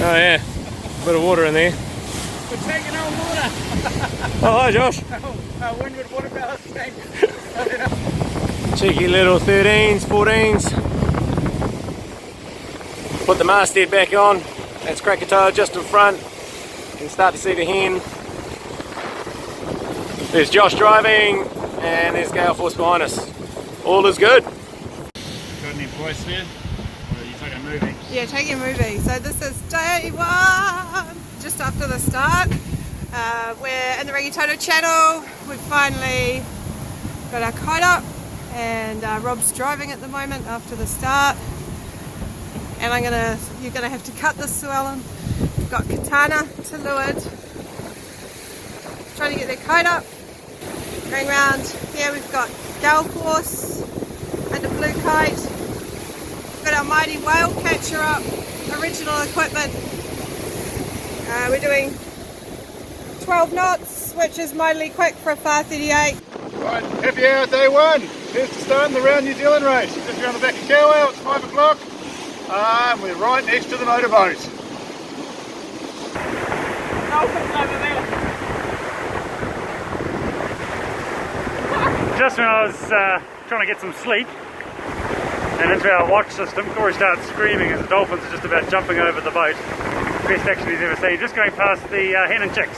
Oh yeah, a bit of water in there. We're taking on water. Oh hi Josh. Windward water ballast tank. Cheeky little 13s, 14s. Put the masthead back on. That's Krakatoa just in front. You can start to see the hen. There's Josh driving, and there's Gale Force behind us. All is good. Got any voice there? Or are you taking a movie? Yeah, taking a movie. So this is day one, just after the start. We're in the Untitled Chapter. We've finally got our kite up, and Rob's driving at the moment after the start. And you're gonna have to cut this swelling. We've got Katana to leeward, trying to get that kite up. Going round here, we've got Gale Force and a blue kite. We've got our mighty whale catcher up, original equipment. We're doing 12 knots, which is mightily quick for a 538. Right, happy hour day one. Here's to starting the round New Zealand race. Just around the back of Kowau, it's 5 o'clock. And we're right next to the motorboat. Dolphins over there. Just when I was trying to get some sleep and into our watch system, Cory starts screaming as the dolphins are just about jumping over the boat. Best action he's ever seen, just going past the hen and chicks.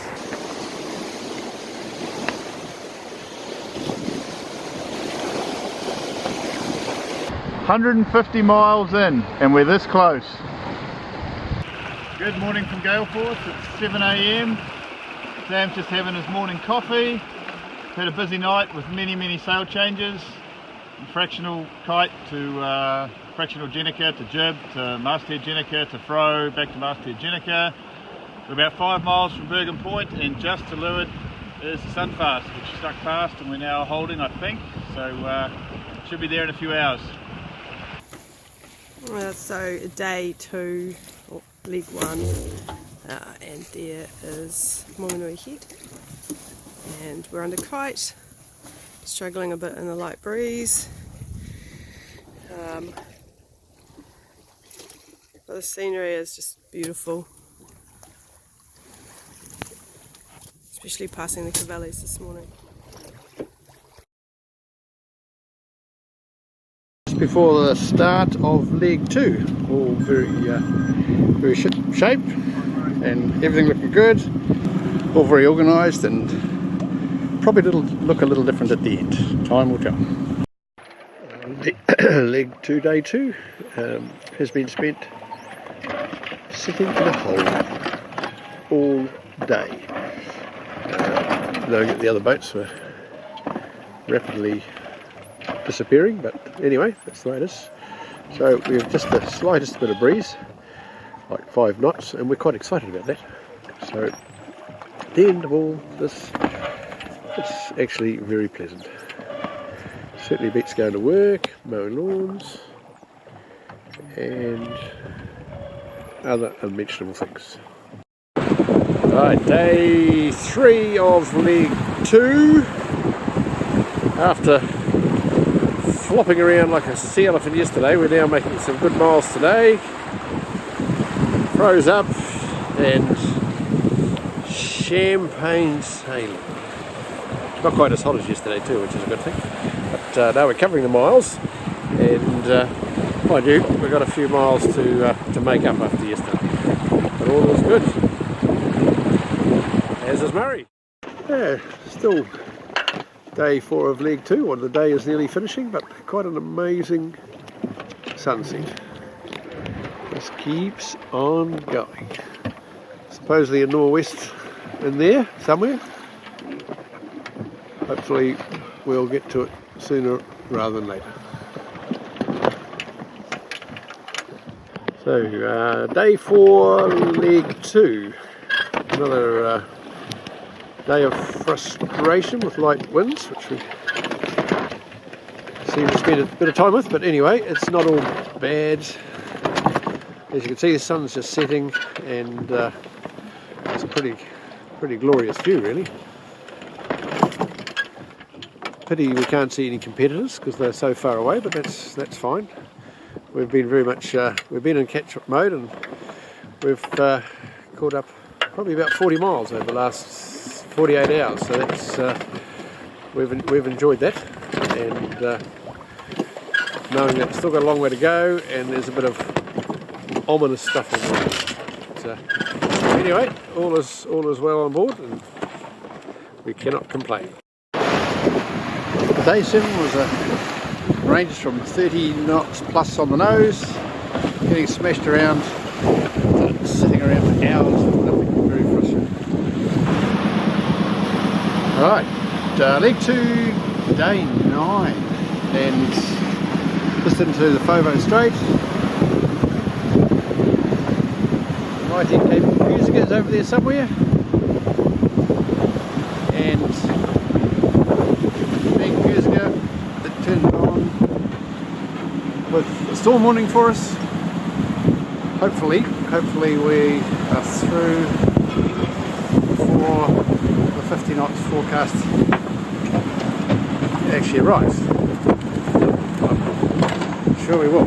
"150 miles in, and we're this close." Good morning from Gale Force. It's 7 AM. Sam's just having his morning coffee. Had a busy night with many sail changes. From fractional kite to fractional jenica to jib to masthead jenica to fro, back to masthead jenica. We're about 5 miles from Bergen Point, and just to leeward is the Sunfast, which stuck past and we're now holding, I think. So should be there in a few hours. So day 2, or leg 1, and there is Monganui Head, and we're under kite, struggling a bit in the light breeze, but the scenery is just beautiful, especially passing the Coppelia this morning. Before the start of leg 2, all very shape and everything looking good, all very organised, and probably look a little different at the end. Time will tell. Leg 2, day 2 has been spent sitting in a hole all day. The other boats were rapidly disappearing, but anyway, that's the way it is. So we have just the slightest bit of breeze, like 5 knots, and we're quite excited about that. So at the end of all this, it's actually very pleasant. Certainly beats going to work, mowing lawns, and other unmentionable things. Right, day 3 of leg 2. After flopping around like a sea elephant yesterday, we're now making some good miles today. Froze up and champagne sailing. Not quite as hot as yesterday too, which is a good thing. But now we're covering the miles, and mind you, we've got a few miles to make up after yesterday. But all is good. As is Murray. Yeah, still day 4 of leg 2, or the day is nearly finishing, but quite an amazing sunset. Just keeps on going. Supposedly a nor'west in there somewhere. Hopefully we'll get to it sooner rather than later. So day 4, leg 2. Another day of frustration with light winds, which we seem to spend a bit of time with, but anyway, it's not all bad. As you can see, the sun's just setting, and it's a pretty glorious view, really. Pity we can't see any competitors because they're so far away, but that's fine. We've been very much we've been in catch-up mode, and we've caught up probably about 40 miles over the last 48 hours, so that's we've enjoyed that, and knowing that we've still got a long way to go and there's a bit of ominous stuff on the road. But anyway, all is well on board and we cannot complain. Day 7 was ranges from 30 knots plus on the nose, getting smashed around, sitting around for hours, nothing, very frustrating. Alright, leg 2, day 9, and just into the Fovo Strait. Mighty Cape Music is over there somewhere, and big music that turned on with a storm warning for us. Hopefully we are through before the 50 knots forecast actually arrives. I'm sure we will.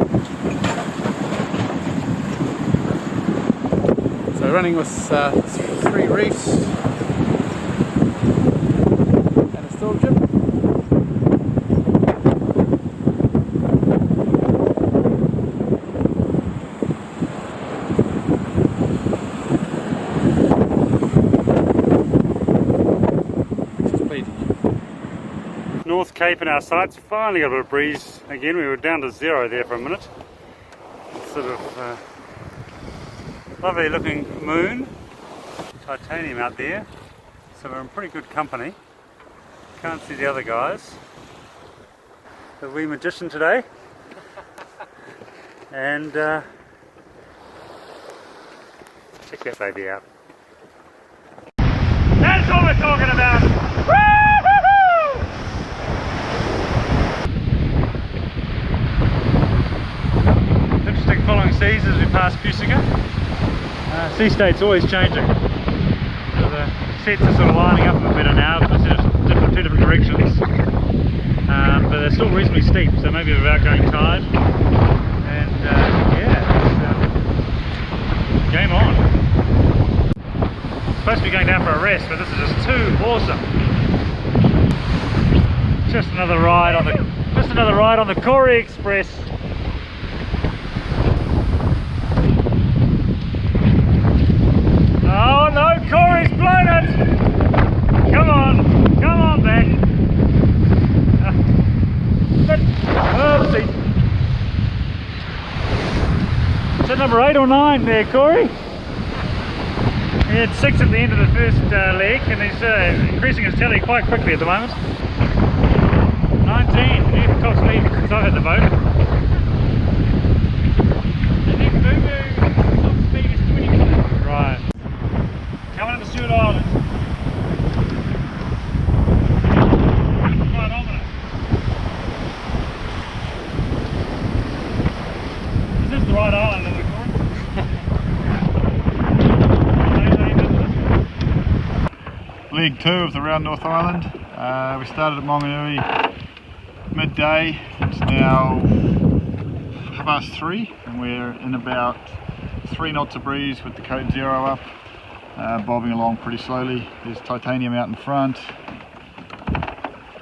So running with 3 reefs and a storm jib. North Cape in our sights, finally got a bit of breeze again. We were down to 0 there for a minute. Sort of lovely looking moon, titanium out there, so we're in pretty good company. Can't see the other guys. The wee magician today, and check that baby out. That's what we're talking about! Interesting following seas as we pass Pusica. Sea state's always changing. So the sets are sort of lining up a bit better now, instead of two different directions. But they're still reasonably steep, so maybe we're about going tide. And yeah, it's, game on. Supposed to be going down for a rest, but this is just too awesome. Just another ride on the Cory Express. Oh no, Cory's blown it! Come on back. Oopsie. Is that number 8 or 9 there, Cory? He had 6 at the end of the first leg, and he's increasing his tally quite quickly at the moment. 19, he's top speed since I've had the boat. The next top speed is 20 minutes. Right. Coming into Stewart Island. Quite ominous. Is this the right island in the corner? Leg 2 of the Round North Island. We started at Monganui midday. It's now 3:30 and we're in about 3 knots of breeze with the code 0 up. Bobbing along pretty slowly. There's titanium out in front.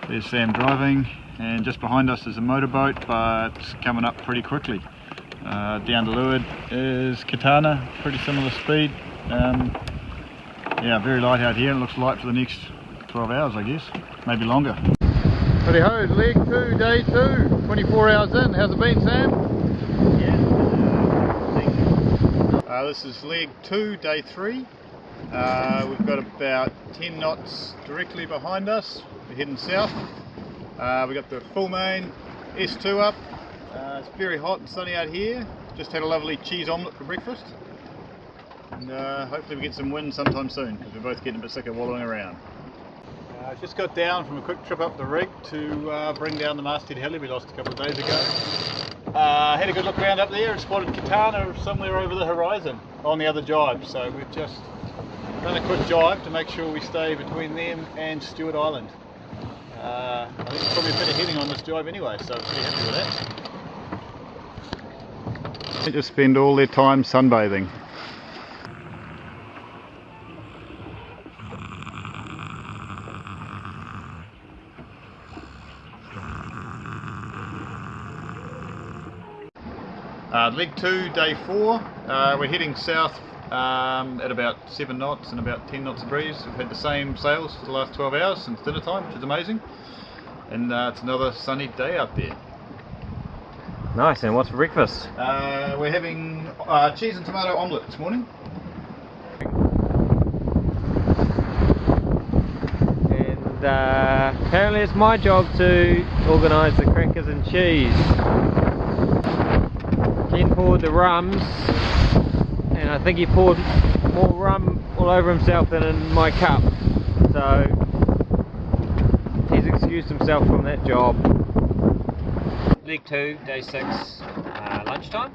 There's Sam driving, and just behind us is a motorboat, but coming up pretty quickly. Down to leeward is Katana, pretty similar speed. Yeah, very light out here. It looks light for the next 12 hours, I guess, maybe longer. Howdy ho, leg 2, day 2, 24 hours in. How's it been, Sam? Yeah, This is leg 2, day 3. We've got about 10 knots directly behind us. We're heading south. We've got the full main S2 up. It's very hot and sunny out here. Just had a lovely cheese omelette for breakfast. And hopefully we get some wind sometime soon, because we're both getting a bit sick of wallowing around. I just got down from a quick trip up the rig to bring down the masthead heli we lost a couple of days ago. Had a good look around up there and spotted Katana somewhere over the horizon on the other jibe, so we've just done a quick jibe to make sure we stay between them and Stewart Island. I think it's probably a bit of heading on this jibe anyway, so I'm pretty happy with that. They just spend all their time sunbathing. Leg 2, day 4. We're heading south at about 7 knots and about 10 knots of breeze. We've had the same sails for the last 12 hours since dinner time, which is amazing. And it's another sunny day out there. Nice, and what's for breakfast? We're having cheese and tomato omelette this morning. And apparently it's my job to organise the crackers and cheese. Ken poured the rums, and I think he poured more rum all over himself than in my cup, so he's excused himself from that job. Leg 2, day 6, lunchtime.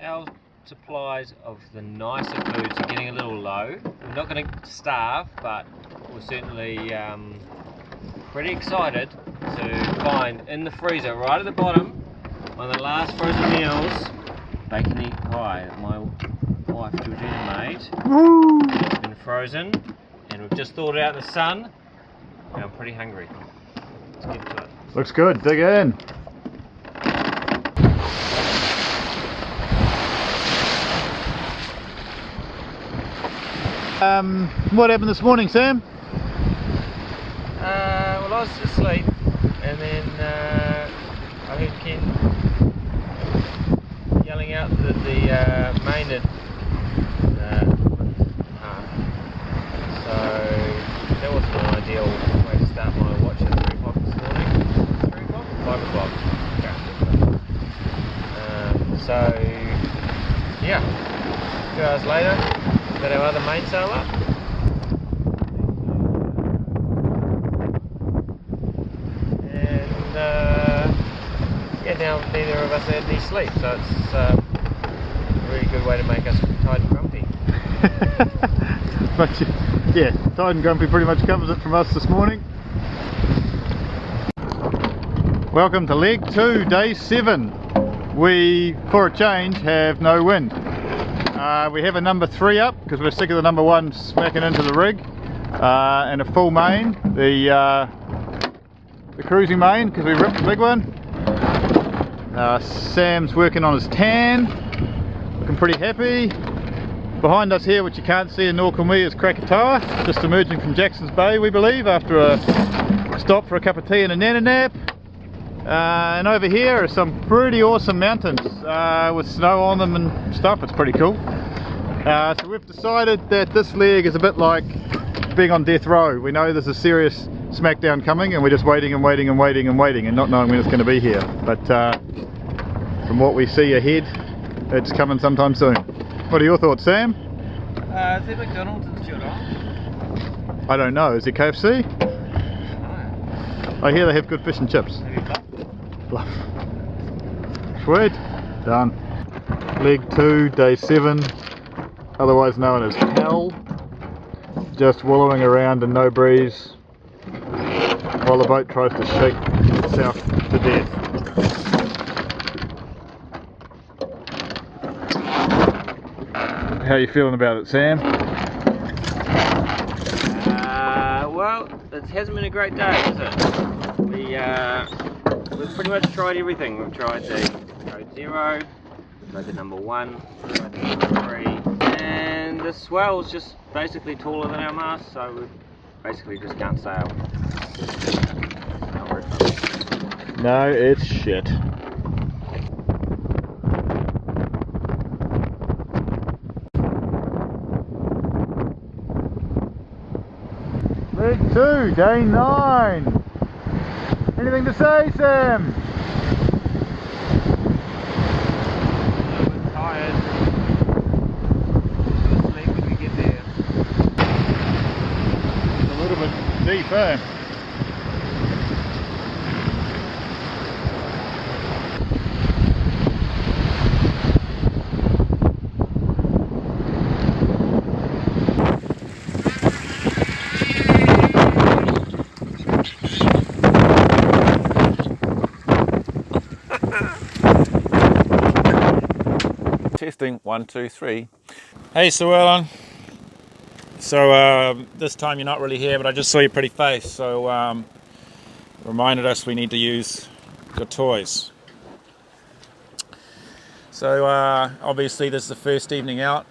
Our supplies of the nicer foods are getting a little low. We're not going to starve, but we're certainly pretty excited to find in the freezer, right at the bottom, one of the last frozen meals, bacon egg pie that my wife Georgina made. It's been frozen, and we've just thawed it out in the sun, and I'm pretty hungry. Let's get to it. Looks good, dig in. What happened this morning, Sam? Well, I was asleep, and then I heard Ken yelling out that the main had so that wasn't an ideal way to start my watch at 3 o'clock this morning. 3 o'clock? 5 o'clock. Okay. So yeah, 2 hours later, got our other mainsail up. And yeah, now neither of us had any sleep, so it's a really good way to make us tired and grumpy. But yeah, tired and grumpy pretty much covers it from us this morning. Welcome to leg 2, day 7. We, for a change, have no wind. We have a number 3 up because we're sick of the number 1 smacking into the rig, and a full main, the cruising main, because we ripped the big one. Sam's working on his tan, looking pretty happy. Behind us here, which you can't see, nor can we, is Krakatoa, just emerging from Jackson's Bay, we believe, after a stop for a cup of tea and a nana nap. And over here are some pretty awesome mountains with snow on them and stuff. It's pretty cool. So we've decided that this leg is a bit like being on death row. We know there's a serious smackdown coming, and we're just waiting and waiting and waiting and waiting and not knowing when it's going to be here. But from what we see ahead, it's coming sometime soon. What are your thoughts, Sam? Is there McDonald's in Shorthanded? I don't know. Is it KFC? No. I hear they have good fish and chips. Maybe Bluff. Sweet. Done. Leg 2, day 7, otherwise known as hell. Just wallowing around in no breeze while the boat tries to shake itself to death. How are you feeling about it, Sam? Well, it hasn't been a great day, has it? We've pretty much tried everything. We've tried the code 0, tried the number 1, tried the number 3, and the swell's just basically taller than our mast, so we basically just can't sail. Not very fun. No, it's shit. Leg 2, day 9. Anything to say, Sam? We're tired. We'll sleep when we get there. It's a little bit deep, eh? Testing 1, 2, 3. Hey Llewellyn. So this time you're not really here, but I just saw your pretty face, so reminded us we need to use your toys. So obviously this is the first evening out,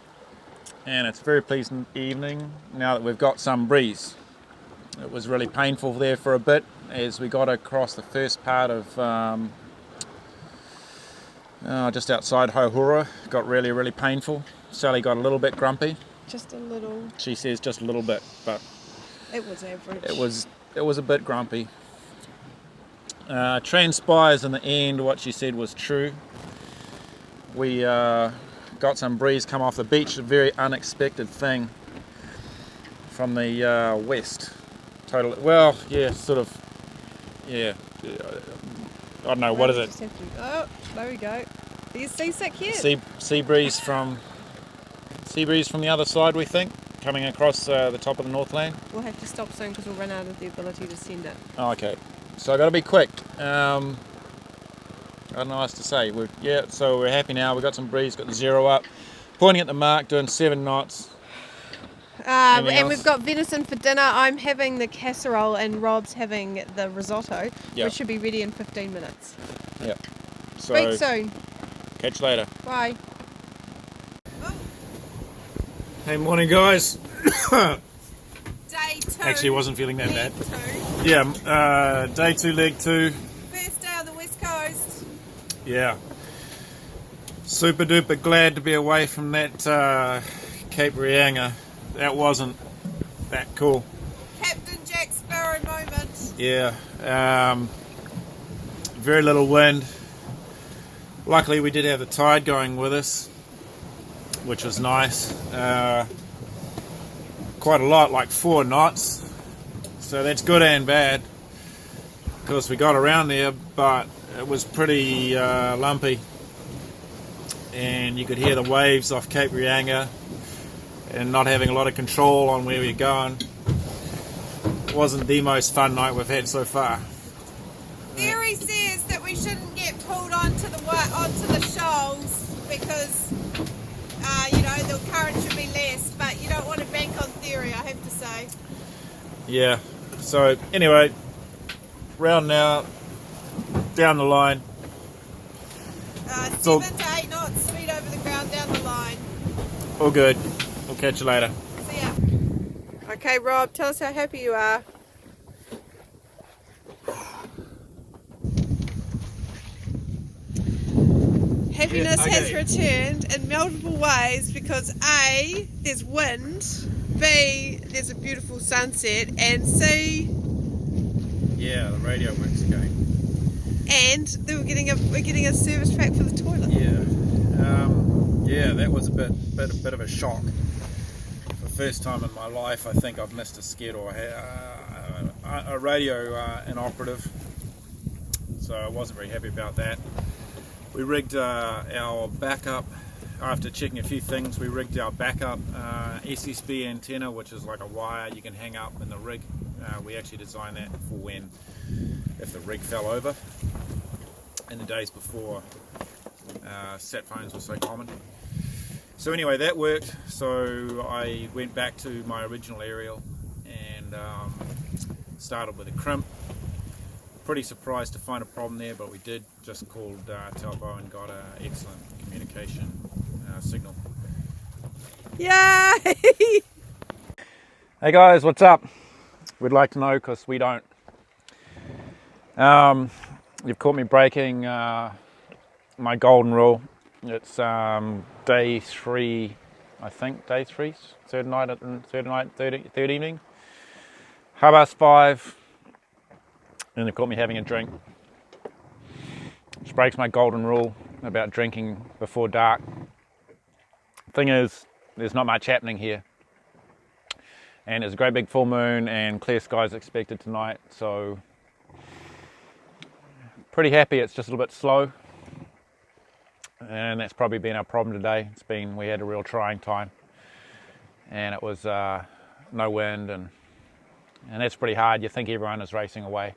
and it's a very pleasant evening now that we've got some breeze. It was really painful there for a bit as we got across the first part of just outside Hohura. Got really painful. Sally got a little bit grumpy. Just a little. She says just a little bit, but It was average. it was a bit grumpy. Transpires in the end what she said was true. We got some breeze come off the beach, a very unexpected thing from the west. Totally, well, yeah, sort of, yeah, I don't know, what is it? Oh, there we go. Do you see sick yet? Sea breeze from the other side, we think, coming across the top of the Northland. We'll have to stop soon because we'll run out of the ability to send it. Oh, okay, so I got to be quick. I don't know what else to say. So we're happy now. We've got some breeze, got the 0 up, pointing at the mark, doing 7 knots. And we've got venison for dinner. I'm having the casserole and Rob's having the risotto, which should be ready in 15 minutes. Yeah. So Speak soon. Catch you later. Bye. Hey, morning guys. Day 2. Actually, wasn't feeling that bad. Leg 2. Yeah, day 2, leg 2. First day on the West Coast. Yeah. Super duper glad to be away from that Cape Reinga. That wasn't that cool. Captain Jack Sparrow moment. Yeah. Very little wind. Luckily we did have the tide going with us, which was nice. Quite a lot, like 4 knots. So that's good and bad. Of course we got around there, but it was pretty lumpy. And you could hear the waves off Cape Reinga and not having a lot of control on where we're going. It wasn't the most fun night we've had so far. Theory says that we shouldn't get pulled onto the shoals because the current should be less, but you don't want to bank on theory, I have to say. Yeah, so anyway, round out, down the line. 7 to 8 knots, speed over the ground, down the line. All good. We'll catch you later. See ya. Okay, Rob, tell us how happy you are. Happiness has returned in multiple ways because A, there's wind, B, there's a beautiful sunset, and C, yeah, the radio works again. And we're getting a service track for the toilet. Yeah, that was a bit of a shock. For the first time in my life, I think I've missed a skid or a radio inoperative. So I wasn't very happy about that. We rigged our backup, after checking a few things, we rigged our backup SSB antenna, which is like a wire you can hang up in the rig. We actually designed that for if the rig fell over in the days before sat phones were so common. So anyway, that worked, so I went back to my original aerial and started with a crimp. Pretty surprised to find a problem there, but we did. Just called Telbo and got an excellent communication signal. Yay! Hey guys, what's up? We'd like to know because we don't. You've caught me breaking my golden rule. It's day 3, I think. Day 3, third evening. 5:30, and they've caught me having a drink, which breaks my golden rule about drinking before dark. Thing is, there's not much happening here, and it's a great big full moon and clear skies expected tonight, so pretty happy. It's just a little bit slow, and that's probably been our problem today. We had a real trying time, and it was no wind, and that's pretty hard. You think everyone is racing away.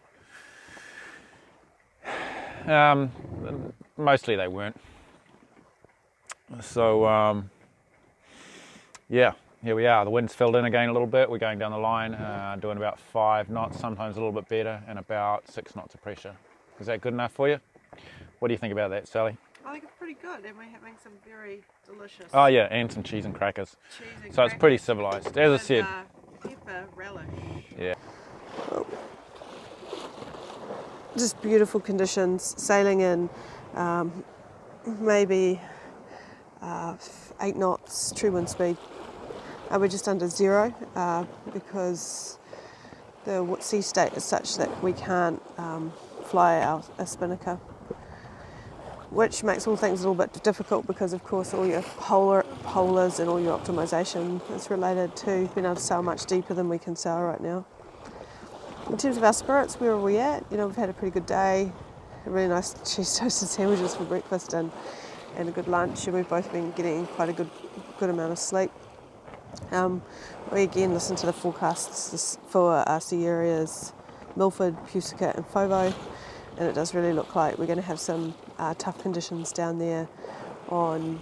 Mostly they weren't. So yeah, here we are. The wind's filled in again a little bit. We're going down the line, doing about 5 knots, sometimes a little bit better, and about 6 knots of pressure. Is that good enough for you? What do you think about that, Sally? I think it's pretty pretty good, and we're having some very delicious Oh yeah, and some cheese and crackers. cheese and So it's pretty crackers civilised, as I with, said. pepper relish. Yeah. Just beautiful conditions, sailing in maybe 8 knots true wind speed. We're just under zero because the sea state is such that we can't fly a spinnaker, which makes all things a little bit difficult because of course all your polars and all your optimisation is related to being able to sail much deeper than we can sail right now. In terms of our spirits, where are we at? You know, we've had a pretty good day, a really nice cheese toasted sandwiches for breakfast and a good lunch, and we've both been getting quite a good amount of sleep. We again listen to the forecasts for our sea areas, Milford, Pusica and Fovo, and it does really look like we're going to have some tough conditions down there on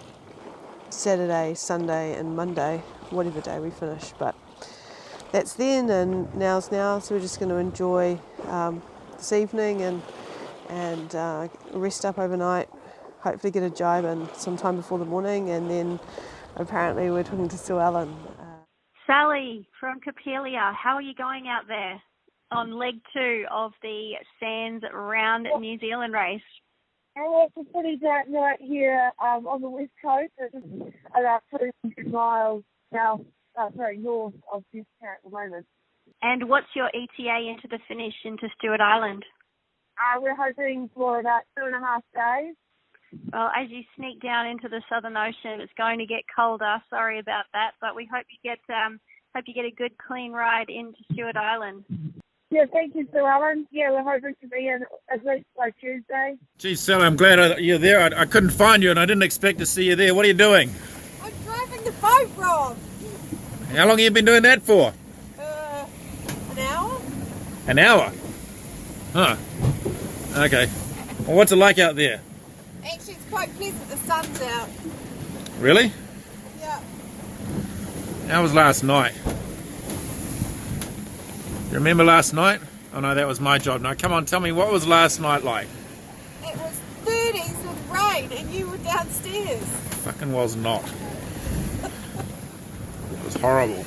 Saturday, Sunday and Monday, whatever day we finish. But that's then, and now's now, so we're just going to enjoy this evening and rest up overnight, hopefully get a jibe in sometime before the morning, and then apparently we're talking to Sue Ellen. Sally from Coppelia, how are you going out there on leg 2 of the SSANZ round New Zealand race? Oh, it's a pretty dark night here on the west coast. It's about 200 miles north of Abitare at the moment. And what's your ETA into the finish into Stewart Island? We're hoping for about 2.5 days. Well, as you sneak down into the Southern Ocean, it's going to get colder. Sorry about that, but we hope you get a good clean ride into Stewart Island. Yeah, thank you, Sue Ellen. Yeah, we're hoping to be in at least by Tuesday. Geez, Sally, I'm glad you're there. I couldn't find you and I didn't expect to see you there. What are you doing? I'm driving the boat, Rob. How long have you been doing that for? An hour? An hour? Huh. Okay. Well, what's it like out there? Actually, it's quite pleasant. The sun's out. Really? Yeah. How was last night? You remember last night? Oh no, that was my job. Now come on, tell me, what was last night like? It was 30s with rain and you were downstairs. Fucking was not. It was horrible.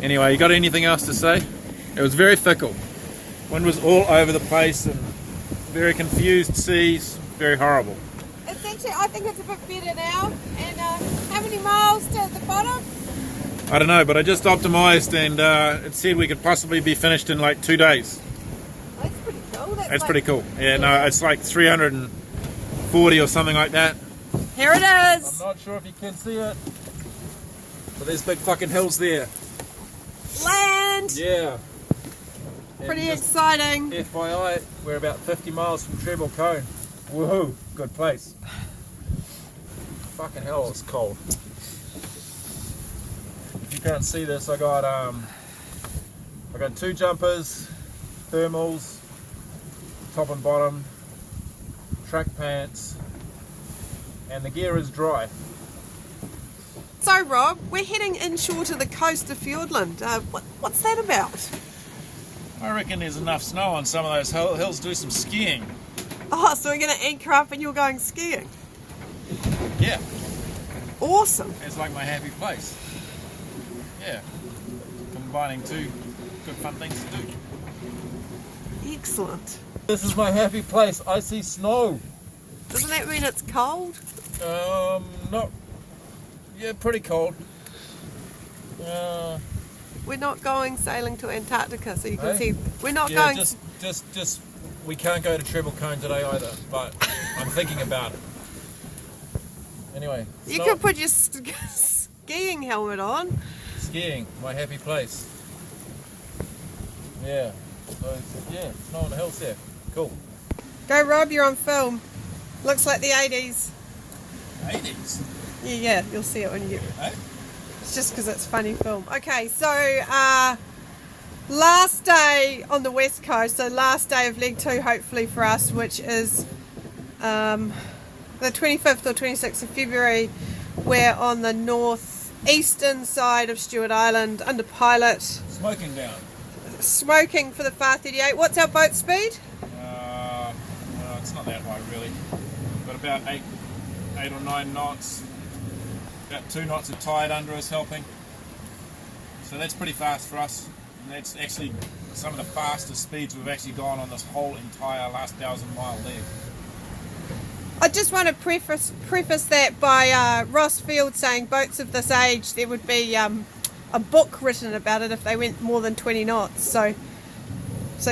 Anyway, you got anything else to say? It was very fickle. Wind was all over the place and very confused seas, very horrible. It's actually, I think it's a bit better now. And how many miles to the bottom? I don't know, but I just optimised and it said we could possibly be finished in like 2 days. That's pretty cool. That's That's like, pretty cool. Yeah, no, it's like 340 or something like that. Here it is. I'm not sure if you can see it, but there's big fucking hills there. Land. Yeah. Pretty exciting. FYI, we're about 50 miles from Treble Cone. Woohoo, good place. Fucking hell, it's cold. If you can't see this, I got 2 jumpers, thermals, top and bottom, track pants, and the gear is dry. So Rob, we're heading inshore to the coast of Fiordland. What's that about? I reckon there's enough snow on some of those hills to do some skiing. Oh, so we're going to anchor up and you're going skiing? Yeah, Awesome. it's like my happy place. Yeah, combining 2 good fun things to do. Excellent. This is my happy place. I see snow. Doesn't that mean it's cold? Not. Yeah, pretty cold. We're not going sailing to Antarctica, so you can Hey? see. We're not Yeah, going. just. We can't go to Treble Cone today either, but I'm thinking about it. Anyway, You could put your skiing helmet on. skiing, my happy place. Yeah. So yeah, snow on the hills there. Cool. Go, Rob. You're on film. Looks like the 80s. 80s. Yeah, you'll see it when you get. Hey? It's just because it's funny film. Okay, so last day on the west coast, so last day of leg 2 hopefully for us, which is the 25th or 26th of February. We're on the northeastern side of Stewart Island under pilot. Smoking down. Smoking for the FAR 38. What's our boat speed? It's not that high really, but about 8 or 9 knots. About 2 knots of tide under us helping. So that's pretty fast for us. And that's actually some of the fastest speeds we've actually gone on this whole entire last 1,000-mile leg. I just want to preface that by Ross Field saying boats of this age, there would be a book written about it if they went more than 20 knots. So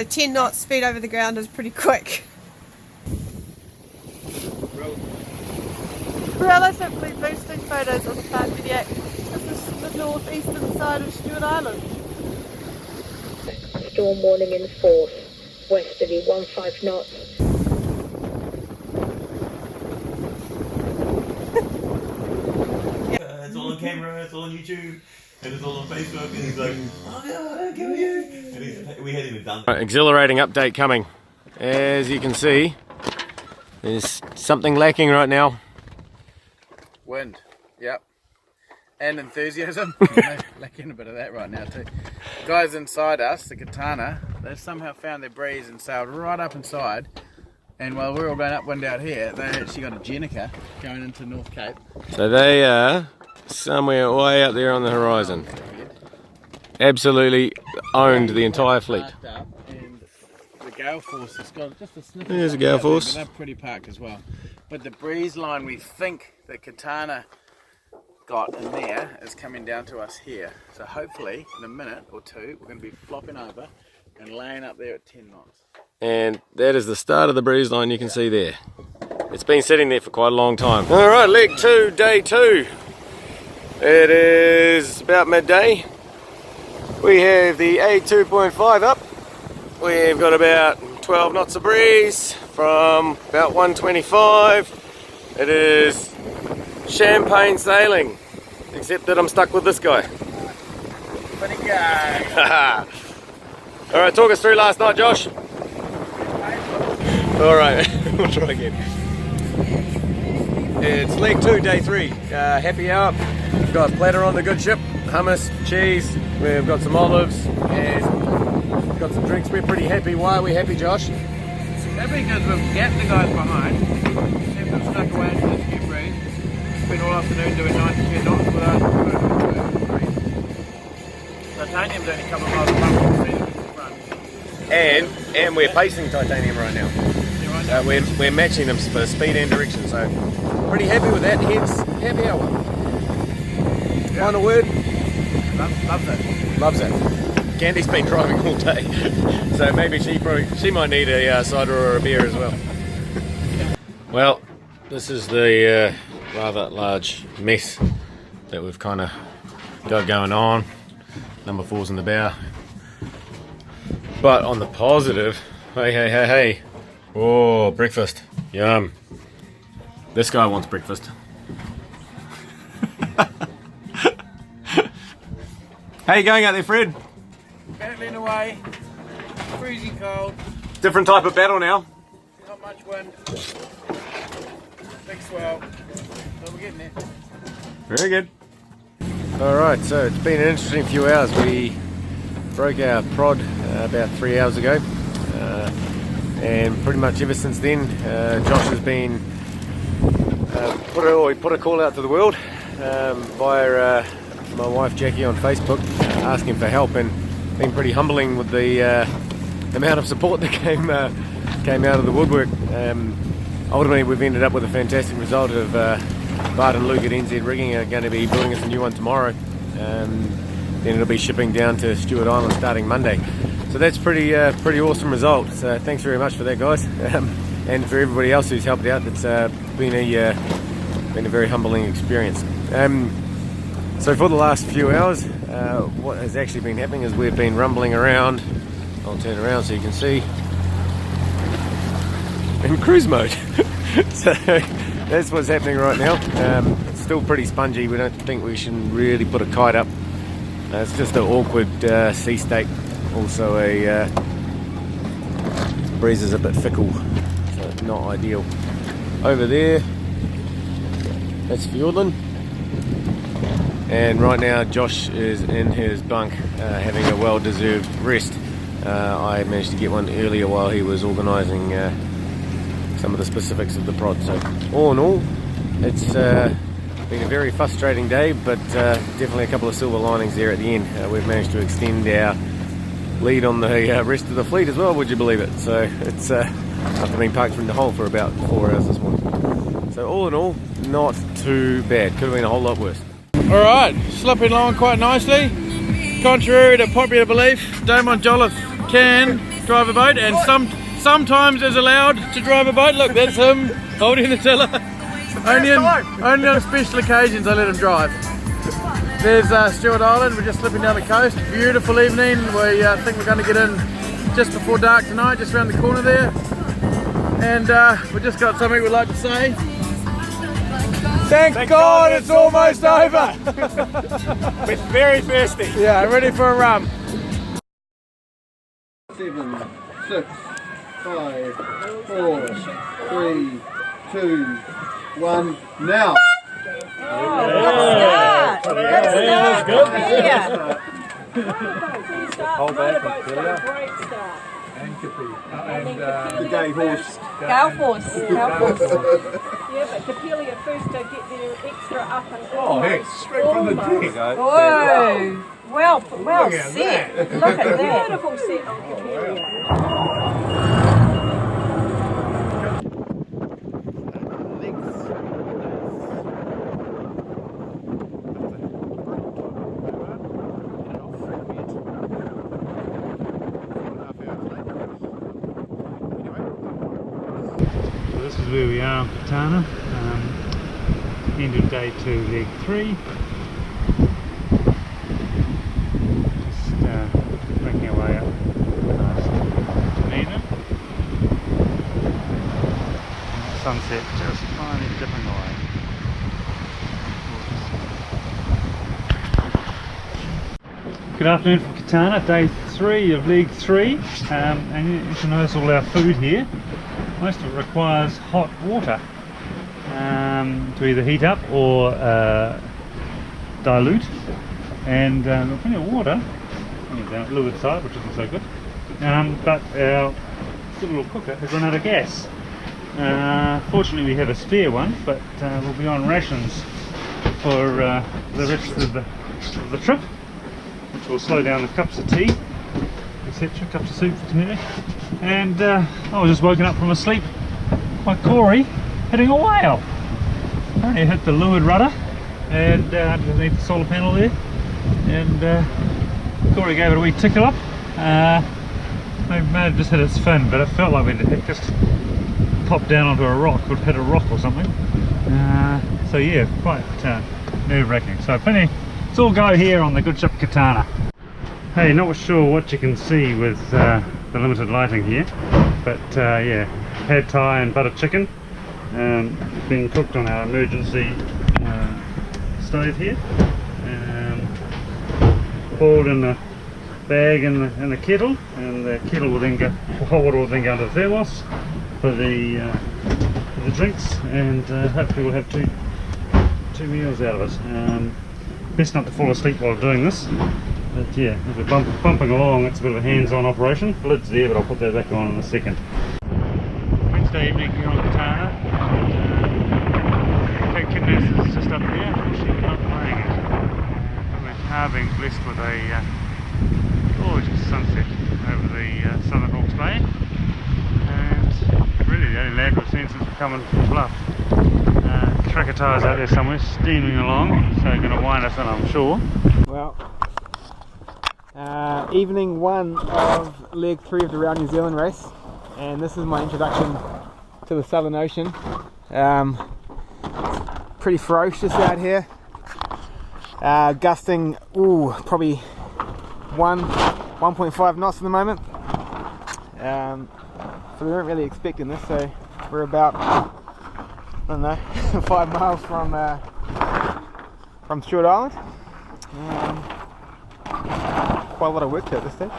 10 knots speed over the ground is pretty quick. Relatively boosting photos on the Coppelia. This is the northeastern side of Stewart Island. Storm warning in force. Westerly 15 knots. It's all on camera, it's all on YouTube, and it's all on Facebook, and he's like, oh God, come here. And we hadn't even done that. Exhilarating update coming. As you can see, there's something lacking right now. Wind, yep. And enthusiasm. Lacking a bit of that right now too. The guys inside us, the Katana, they've somehow found their breeze and sailed right up inside. And while we're all going upwind out here, they actually got a Jenica going into North Cape. So they are somewhere way out there on the horizon. Absolutely owned the entire fleet. And the gale force has got just a sniff. There's a gale force. But they're pretty parked as well. But the breeze line we think the Katana got in there is coming down to us here. So hopefully in a minute or two we're going to be flopping over and laying up there at 10 knots. And that is the start of the breeze line you can see there. It's been sitting there for quite a long time. Alright, leg 2, day 2. It is about midday. We have the A2.5 up. We've got about 12 knots of breeze from about 125. It is champagne sailing, except that I'm stuck with this guy. Pretty good. Alright, talk us through last night, Josh. Alright, we'll try again. It's leg 2, day 3. Happy hour. We've got platter on the good ship, hummus, cheese, we've got some olives, and we've got some drinks. We're pretty happy. Why are we happy, Josh? Happy because we've gapped the guys behind. Kept them stuck away into this new breeze. Spent all afternoon doing 92 knots without breeze. Titanium's only a couple of miles above front. And we're pacing titanium right now. We're matching them for speed and direction, so pretty happy with that. Hence, happy hour. Final word? Loves it. Loves it. Candy's been driving all day, so maybe she might need a cider or a beer as well. Well, this is the rather large mess that we've kind of got going on. Number 4's in the bow. But on the positive, hey. Oh, breakfast. Yum. This guy wants breakfast. How you going out there, Fred? Battling away. Freezing cold. Different type of battle now. Not much wind. Big swell. So we're getting there. Very good. Alright, so it's been an interesting few hours. We broke our prod about 3 hours ago. And pretty much ever since then, Josh has been put a call out to the world via my wife Jackie on Facebook, asking for help, and been pretty humbling with the amount of support that came out of the woodwork. Ultimately, we've ended up with a fantastic result of Bart and Luke at NZ Rigging are going to be building us a new one tomorrow. Then it'll be shipping down to Stewart Island starting Monday. So that's pretty awesome result. So thanks very much for that, guys, and for everybody else who's helped out. It's been a very humbling experience. So for the last few hours, what has actually been happening is we've been rumbling around. I'll turn around so you can see. In cruise mode. So that's what's happening right now. It's still pretty spongy. We don't think we should really put a kite up. It's just an awkward sea state. Also breeze is a bit fickle, so not ideal. Over there, that's Fjordland. And right now Josh is in his bunk having a well-deserved rest. I managed to get one earlier while he was organising some of the specifics of the prod. So all in all, it's been a very frustrating day, but definitely a couple of silver linings there at the end. We've managed to extend our lead on the rest of the fleet as well, would you believe it? So it's after being parked in the hole for about 4 hours this morning. So all in all, not too bad. Could have been a whole lot worse. Alright, slipping along quite nicely. Contrary to popular belief, Damon Jolliffe can drive a boat and sometimes is allowed to drive a boat. Look, that's him holding the tiller. Only on special occasions I let him drive. There's Stewart Island, we're just slipping down the coast. Beautiful evening. We think we're going to get in just before dark tonight, just around the corner there. And we've just got something we'd like to say. Thank God it's almost over! We're very thirsty. Yeah, ready for a rum. 7, 6, 5, 4, 3, 2, 1, now! That's good. Hold back Coppelia and Coppelia and the Gale horse. Gale horse. Yeah, but Coppelia first to get their extra up and Oh, heck, straight from the deck. Whoa! Well set. Look at that. beautiful set on Coppelia. This is where we are on Katana, end of day 2, leg 3. Just making our way up past Damon. Sunset just finally dipping away. Good afternoon from Katana, day 3 of leg 3, and you can notice all our food here. Most of it requires hot water to either heat up or dilute, and we've got plenty of water on the fluid side, which isn't so good, but our good little cooker has run out of gas. Fortunately we have a spare one, but we'll be on rations for the rest of the trip, which will slow down the cups of tea, etc., cups of soup for today. And I was just woken up from a sleep by Cory hitting a whale. Apparently it hit the leeward rudder and underneath the solar panel there, and Cory gave it a wee tickle up. They may have just hit its fin, but it felt like it just popped down onto a rock, or hit a rock or something. So yeah, quite nerve-wracking. So plenty, it's all go here on the good ship Katana. Hey, not sure what you can see with the limited lighting here, but yeah, pad thai and butter chicken being cooked on our emergency stove here, boiled in the bag in the kettle, and the kettle will then hot water will then go into the thermos for the drinks, and hopefully we'll have two meals out of it. Best not to fall asleep while doing this. But yeah, as we're bumping along, it's a bit of a hands-on operation. The lid's there, but I'll put that back on in a second. Wednesday evening here on Katana. Kidness is just up there. Unfortunately, we're not playing it. We are being blessed with a gorgeous sunset over the southern Hawke's Bay. And really the only land we've seen since we've come in from Bluff. Krakatoa's out there somewhere, steaming along, so going to wind us in, I'm sure. Well, evening 1 of leg 3 of the Round New Zealand race, and this is my introduction to the Southern Ocean. Pretty ferocious out here, gusting probably 1.5 knots at the moment, so we weren't really expecting this. So we're about, I don't know, 5 miles from Stewart Island. Quite a lot of work to at this stage.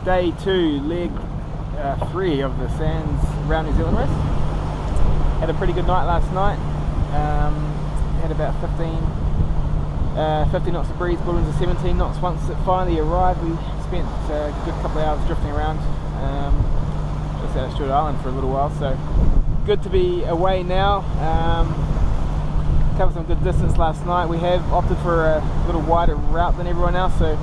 Day 2, leg 3 of the SSANZ Round New Zealand race. Had a pretty good night last night. Had about 15 knots of breeze, built into 17 knots once it finally arrived. We spent a good couple of hours drifting around just out of Stewart Island for a little while, so good to be away now. Covered some good distance last night. We have opted for a little wider route than everyone else, so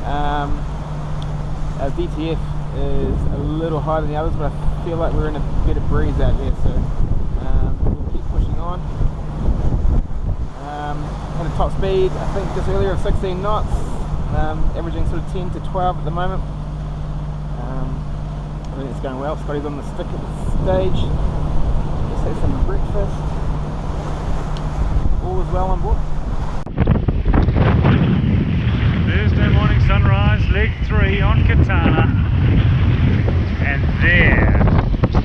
our DTF is a little higher than the others, but I feel like we're in a better breeze out there, so we'll keep pushing on. At a top speed, I think just earlier of 16 knots, averaging sort of 10 to 12 at the moment. I think it's going well. Scotty's on the stick at this stage. Just had some breakfast. All is well on board. Thursday morning sunrise, leg 3 on Katana, and there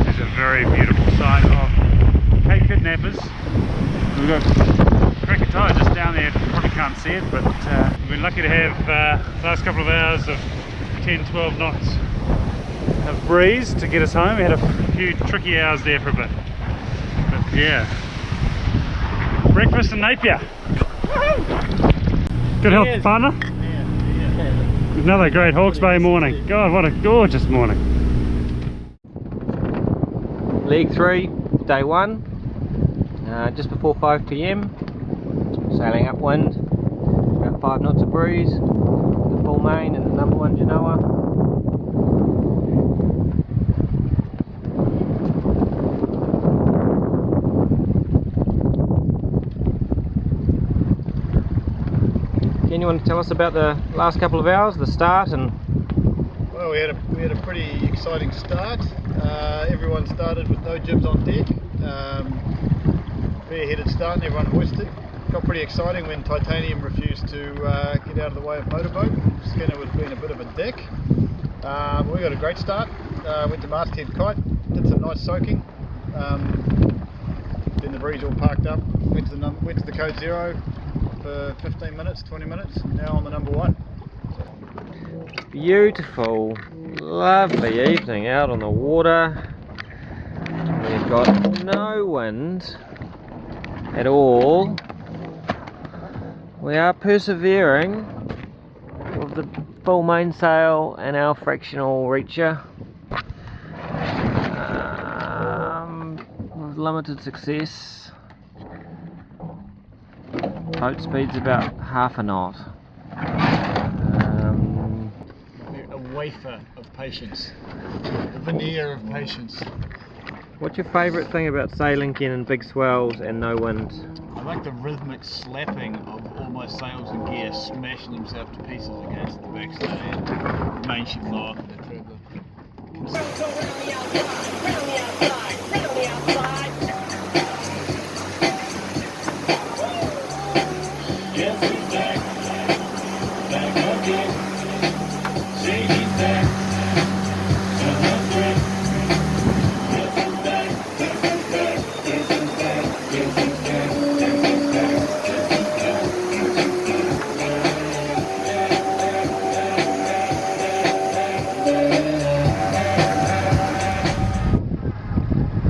is a very beautiful sight of Cape Kidnappers. We've got Krakatoa just down there, probably can't see it, but we've been lucky to have last couple of hours of 10-12 knots of breeze to get us home. We had a few tricky hours there for a bit, but yeah, breakfast in Napier. Good health, partner. Another great Hawke's Bay morning. God, what a gorgeous morning. Leg 3, day 1, just before 5 PM, sailing upwind, about 5 knots of breeze, the full main and the number 1 Genoa. Can you want to tell us about the last couple of hours, the start? And well, we had a pretty exciting start. Everyone started with no jibs on deck. Bare-headed start and everyone hoisted. Got pretty exciting when Titanium refused to get out of the way of Motorboat. Skinner was being a bit of a dick. We got a great start. Went to masthead kite, did some nice soaking. Then the breeze all parked up. Went to the code 0 for 15 minutes, 20 minutes. Now on the number 1. beautiful, lovely evening out on the water. We've got no wind at all. We are persevering with the full mainsail and our fractional reacher. With limited success. Boat speed's about half a knot. A wafer of patience. A veneer of patience. What's your favourite thing about sailing, Ken, in big swells and no wind? I like the rhythmic slapping of all my sails and gear smashing themselves to pieces against the backstay and the main ship lock and the traveller.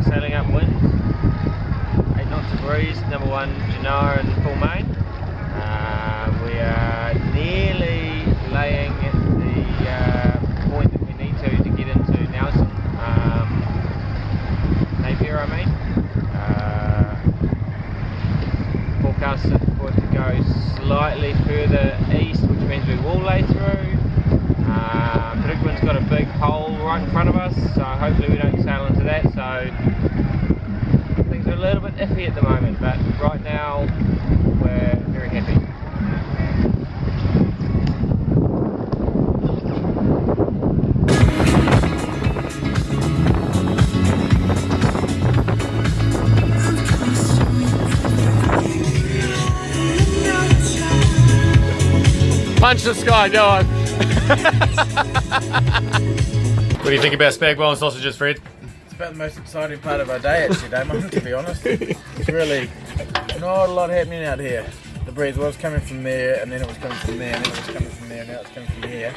Sailing upwind, 8 knots of breeze, number 1 Genoa and full main. We are nearly laying the point that we need to get into Nelson, Napier I mean. Forecast for it to go slightly further east, which means we will lay through. Predictment's got a big hole right in front of us, so hopefully we don't sail into that. So things are a little bit iffy at the moment, but right now we're very happy. Punch the sky, go on. What do you think about spag-bowl and sausages, Fred? It's about the most exciting part of our day actually, Damon, to be honest. It's really not a lot happening out here. The breeze was coming from there, and then it was coming from there, and then it was coming from there, and now it's coming from here.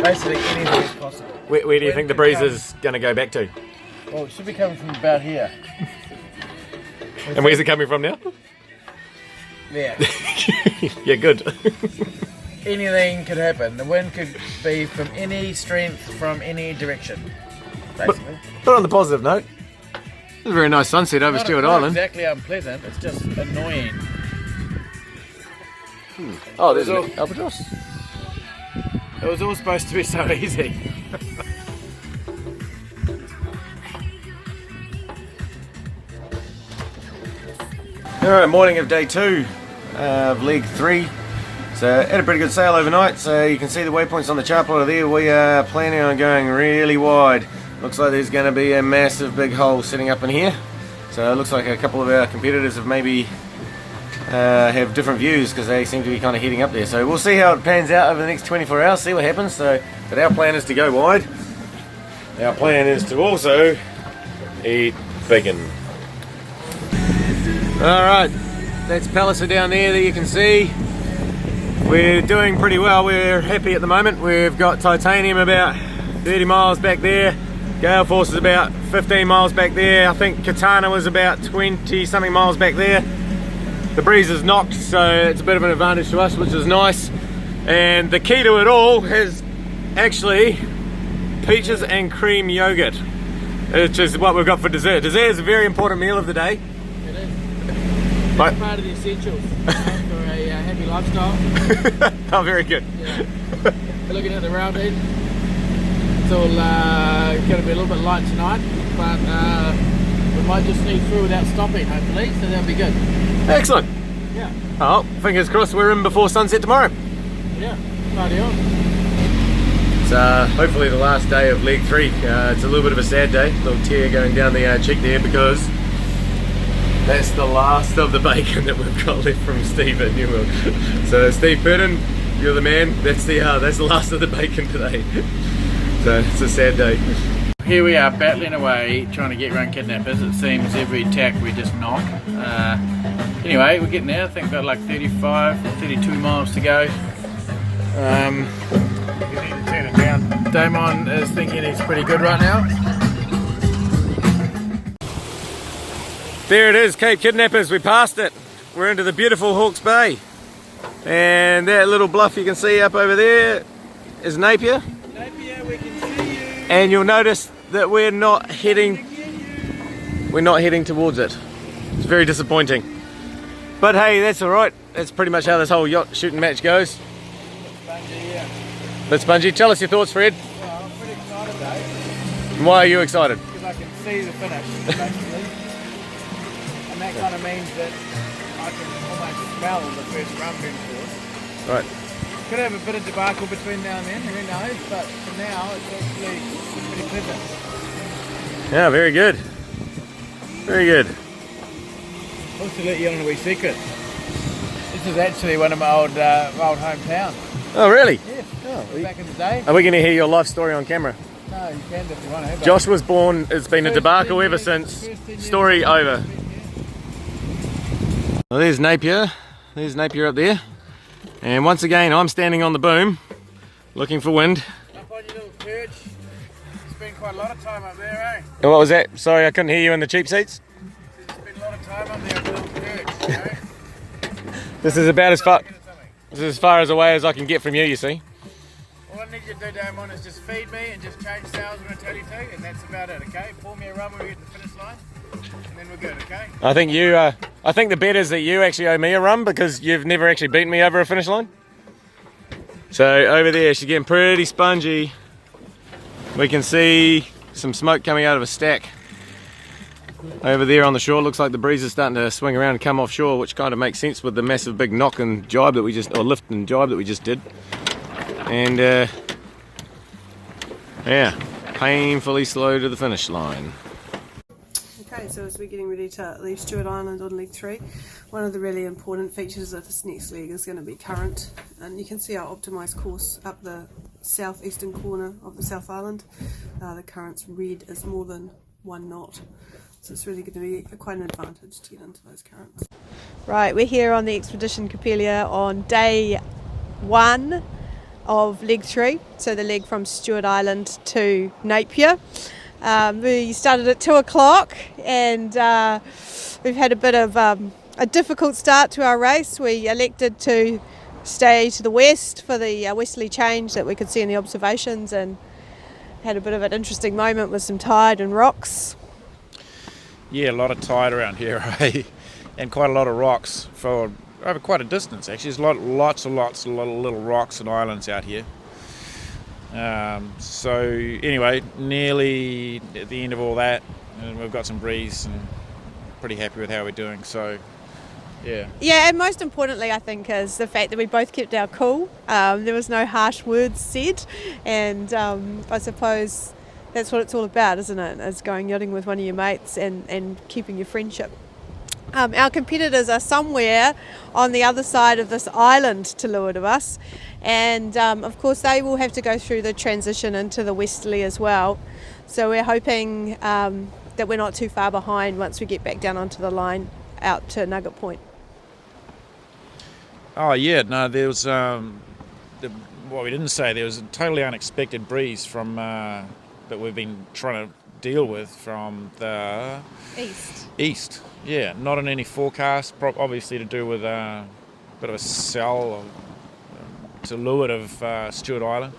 Basically anything is possible. Where do you think the breeze is going to go back to? Well, it should be coming from about here. And where's it coming from now? There. Yeah, good. Anything could happen. The wind could be from any strength, from any direction, basically. But on the positive note, It's a very nice sunset over Stewart Not Island. exactly unpleasant, it's just annoying. Oh, there's an albatross. It was all supposed to be so easy. Alright, morning of day 2 of leg 3. So had a pretty good sail overnight, so you can see the waypoints on the chart plotter there. We are planning on going really wide. Looks like there's going to be a massive big hole sitting up in here. So it looks like a couple of our competitors have maybe have different views because they seem to be kind of heading up there. So we'll see how it pans out over the next 24 hours, see what happens. So, but our plan is to go wide. Our plan is to also eat bacon. Alright, that's Palliser down there that you can see. We're doing pretty well, we're happy at the moment. We've got titanium about 30 miles back there. Gale Force is about 15 miles back there. I think Katana was about 20 something miles back there. The breeze is knocked, so it's a bit of an advantage to us, which is nice. And the key to it all is actually peaches and cream yogurt, which is what we've got for dessert. Dessert is a very important meal of the day. It is. It's part of the essentials for a happy lifestyle. Oh, very good. Yeah. Looking at the round head, it's all going to be a little bit light tonight, but we might just sneak through without stopping, hopefully, so that'll be good. Excellent. Yeah. Oh, fingers crossed we're in before sunset tomorrow. Yeah, party on. It's hopefully the last day of leg 3. It's a little bit of a sad day, a little tear going down the cheek there because that's the last of the bacon that we've got left from Steve at New World. So Steve Purden, you're the man. That's the last of the bacon today. So it's a sad day. Here we are battling away, trying to get around kidnappers. It seems every tack we just knock. Anyway, we're getting there. I think about like 35 or 32 miles to go. You need to turn it down. Damon is thinking he's pretty good right now. There it is, Cape Kidnappers. We passed it. We're into the beautiful Hawke's Bay. And that little bluff you can see up over there is Napier. Napier, we can see you. And you'll notice that we're not heading towards it. It's very disappointing. But hey, that's alright. That's pretty much how this whole yacht shooting match goes. Bit spongy. Tell us your thoughts, Fred. Well, I'm pretty excited though. And why are you excited? Because I can see the finish, basically. And that kind of means that I can almost smell the first run being forced. Right. Could have a bit of debacle between now and then, who knows, but for now it's actually pretty pleasant. Yeah, very good. Very good. Also let you in on a wee secret. This is actually one of my old hometown. Oh, really? Yeah, back in the day. Are we going to hear your life story on camera? No, you can if you want to. Josh was born, it's been a debacle ever since. Story over. Well, there's Napier. There's Napier up there. And once again, I'm standing on the boom, looking for wind. Up on your little perch. Spend quite a lot of time up there, eh? And what was that? Sorry, I couldn't hear you in the cheap seats. Spend a lot of time up there on the little perch, you know? This is about as far. This is as far as away as I can get from you. You see. All I need you to do, Damon, is just feed me and just change sails when I tell you to, and that's about it, okay? Pour me a rum when we get to the finish line, and then we're good, okay? I think I think the bet is that you actually owe me a rum because you've never actually beaten me over a finish line. So over there, she's getting pretty spongy. We can see some smoke coming out of a stack. Over there on the shore, looks like the breeze is starting to swing around and come offshore, which kind of makes sense with the massive big knock and jibe that we just, or lift and jibe that we just did. And yeah, painfully slow to the finish line. Okay, so as we're getting ready to leave Stewart Island on leg 3, one of the really important features of this next leg is going to be current, and you can see our optimised course up the southeastern corner of the South Island. The current's red is more than 1 knot. So it's really going to be quite an advantage to get into those currents. Right, we're here on the Expedition Coppelia on day 1 of leg 3, so the leg from Stewart Island to Napier. We started at 2 o'clock and we've had a bit of a difficult start to our race. We elected to stay to the west for the westerly change that we could see in the observations, and had a bit of an interesting moment with some tide and rocks. Yeah, a lot of tide around here, eh? And quite a lot of rocks for over quite a distance actually. There's lots of little rocks and islands out here. So anyway, nearly at the end of all that, and we've got some breeze and pretty happy with how we're doing. So yeah. Yeah, and most importantly, I think, is the fact that we both kept our cool. There was no harsh words said, and I suppose that's what it's all about, isn't it? Is going yachting with one of your mates and keeping your friendship. Our competitors are somewhere on the other side of this island to leeward of us, and of course they will have to go through the transition into the westerly as well. So we're hoping that we're not too far behind once we get back down onto the line out to Nugget Point. Oh yeah, no, there was what we didn't say. There was a totally unexpected breeze from that we've been trying to deal with from the east. Yeah, not in any forecast. Obviously to do with a bit of a cell to leeward of Stewart Island.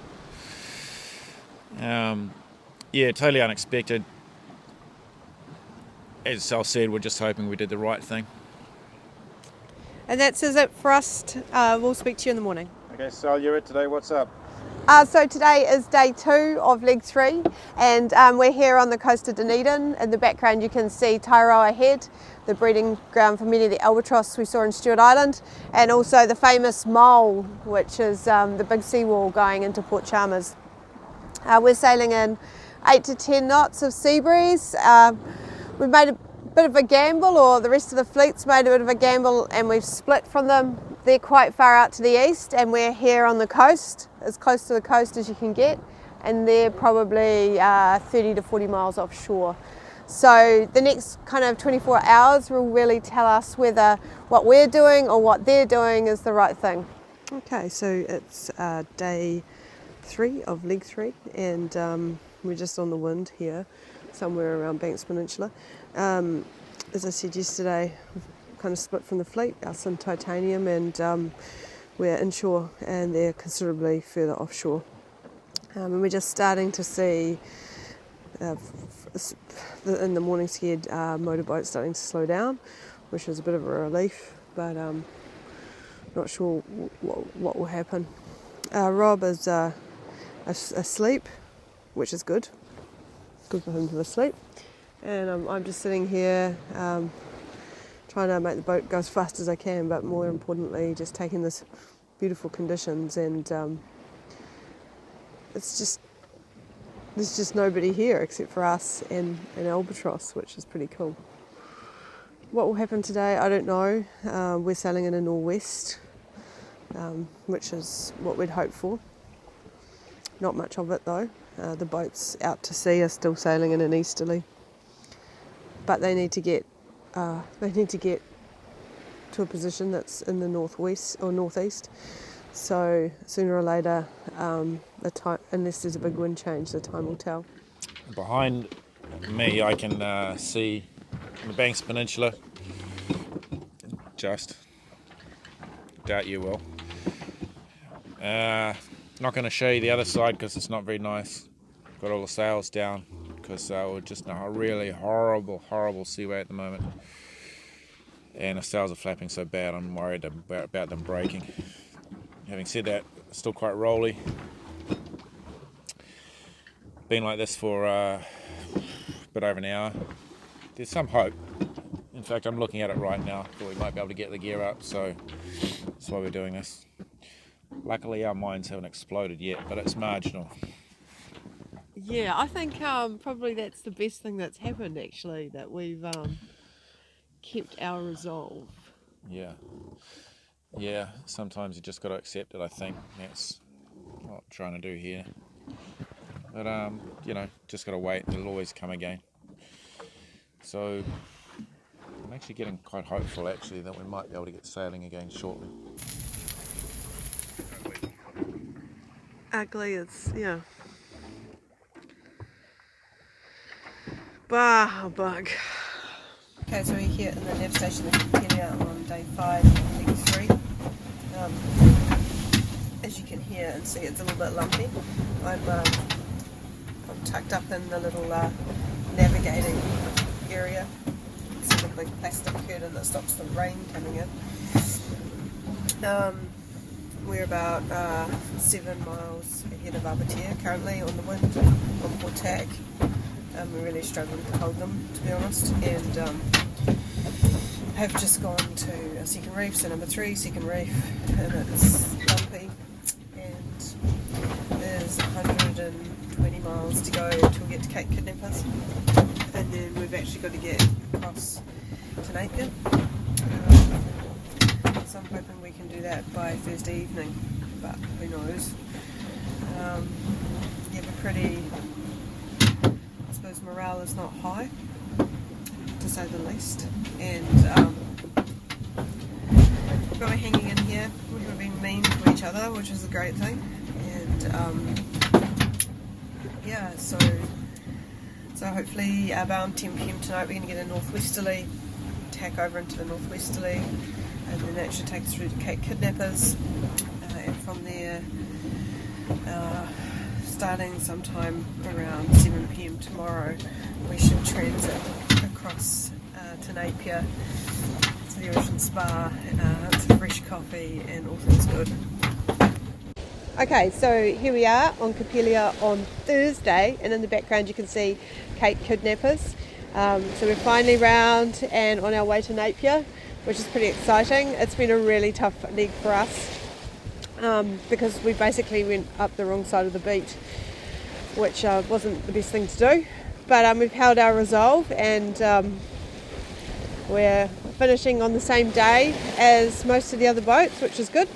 Yeah, totally unexpected. As Sal said, we're just hoping we did the right thing. And that's it for us. We'll speak to you in the morning. Okay, Sal, you're it today. What's up? So today is day 2 of leg 3, and we're here on the coast of Dunedin. In the background you can see Tairoa Head, the breeding ground for many of the albatross we saw in Stewart Island, and also the famous mole, which is the big seawall going into Port Chalmers. We're sailing in 8 to 10 knots of sea breeze. We've made a bit of a gamble, or the rest of the fleet's made a bit of a gamble, and we've split from them. They're quite far out to the east, and we're here on the coast, as close to the coast as you can get, and they're probably 30 to 40 miles offshore. So the next kind of 24 hours will really tell us whether what we're doing or what they're doing is the right thing. Okay, so it's day 3 of leg 3, and we're just on the wind here, somewhere around Banks Peninsula. As I said yesterday, we've kind of split from the fleet, us and Titanium, and we're inshore and they're considerably further offshore. And we're just starting to see in the morning scared motorboat starting to slow down, which is a bit of a relief, but not sure what will happen. Rob is asleep, which is good for him to sleep, and I'm just sitting here trying to make the boat go as fast as I can, but more importantly just taking this beautiful conditions, and there's just nobody here except for us and albatross, which is pretty cool. What will happen today, I don't know. We're sailing in a nor'west, which is what we'd hope for. Not much of it though. The boats out to sea are still sailing in an easterly, but they need to get to a position that's in the northwest or northeast. So sooner or later, the time, unless there's a big wind change, the time will tell. Behind me, I can see the Banks Peninsula. Just doubt you will. Not going to show you the other side because it's not very nice. Got all the sails down because we're just in a really horrible seaway at the moment, and the sails are flapping so bad I'm worried about them breaking. Having said that, it's still quite rolly. Been like this for a bit over an hour. There's some hope. In fact, I'm looking at it right now. Thought we might be able to get the gear up, so that's why we're doing this. Luckily our mines haven't exploded yet, but it's marginal. Yeah, I think probably that's the best thing that's happened actually, that we've kept our resolve. Yeah, sometimes you just got to accept it, I think. That's what I'm trying to do here. But, you know, just got to wait. It'll always come again. So, I'm actually getting quite hopeful, actually, that we might be able to get sailing again shortly. Ugly is, yeah. Bah, bug. Okay, so we're here in the nav station of Coppelia on day 5 of leg 3. As you can hear and see, it's a little bit lumpy. I'm tucked up in the little navigating area sort of big plastic curtain that stops the rain coming in. We're about 7 miles ahead of Abitare currently on the wind on Port Tack. We're really struggling to hold them, to be honest, and have just gone to a second reef, so number 3 second reef, and it's bumpy, and there's 120 miles to go until we get to Cape Kidnappers, and then we've actually got to get across to Napier. So I'm hoping we can do that by Thursday evening, but who knows. Yeah, we're pretty, I suppose morale is not high, to say the least, and but we're hanging in here. We've been mean to each other, which is a great thing, and yeah, so hopefully about 10 PM tonight we're going to get a northwesterly, tack over into the northwesterly, and then that should take us through to Cape Kidnappers, and from there, starting sometime around 7 PM tomorrow, we should transit across to Napier, to the Ocean Spa, to fresh coffee and all things good. Okay, so here we are on Coppelia on Thursday, and in the background you can see Cape Kidnappers. So we're finally round and on our way to Napier, which is pretty exciting. It's been a really tough leg for us because we basically went up the wrong side of the beat, which wasn't the best thing to do. But we've held our resolve, and we're finishing on the same day as most of the other boats, which is good.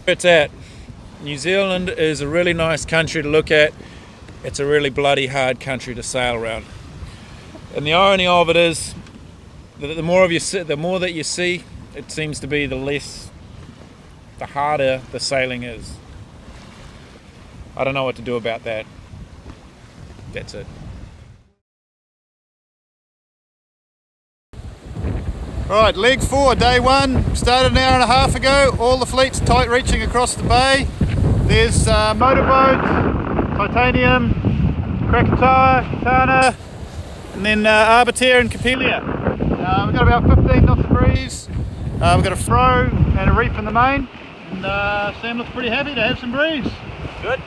It's at New Zealand is a really nice country to look at. It's a really bloody hard country to sail around. And the irony of it is that the more that you see, it seems to be the harder the sailing is. I don't know what to do about that. That's it. Right, leg 4, day 1, started an hour and a half ago. All the fleet's tight reaching across the bay. There's Motorboat, Titanium, Krakatoa, Katana, and then Arbitare and Coppelia. We've got about 15 knots of breeze. We've got a fro and a reef in the main, and Sam looks pretty happy to have some breeze. Good.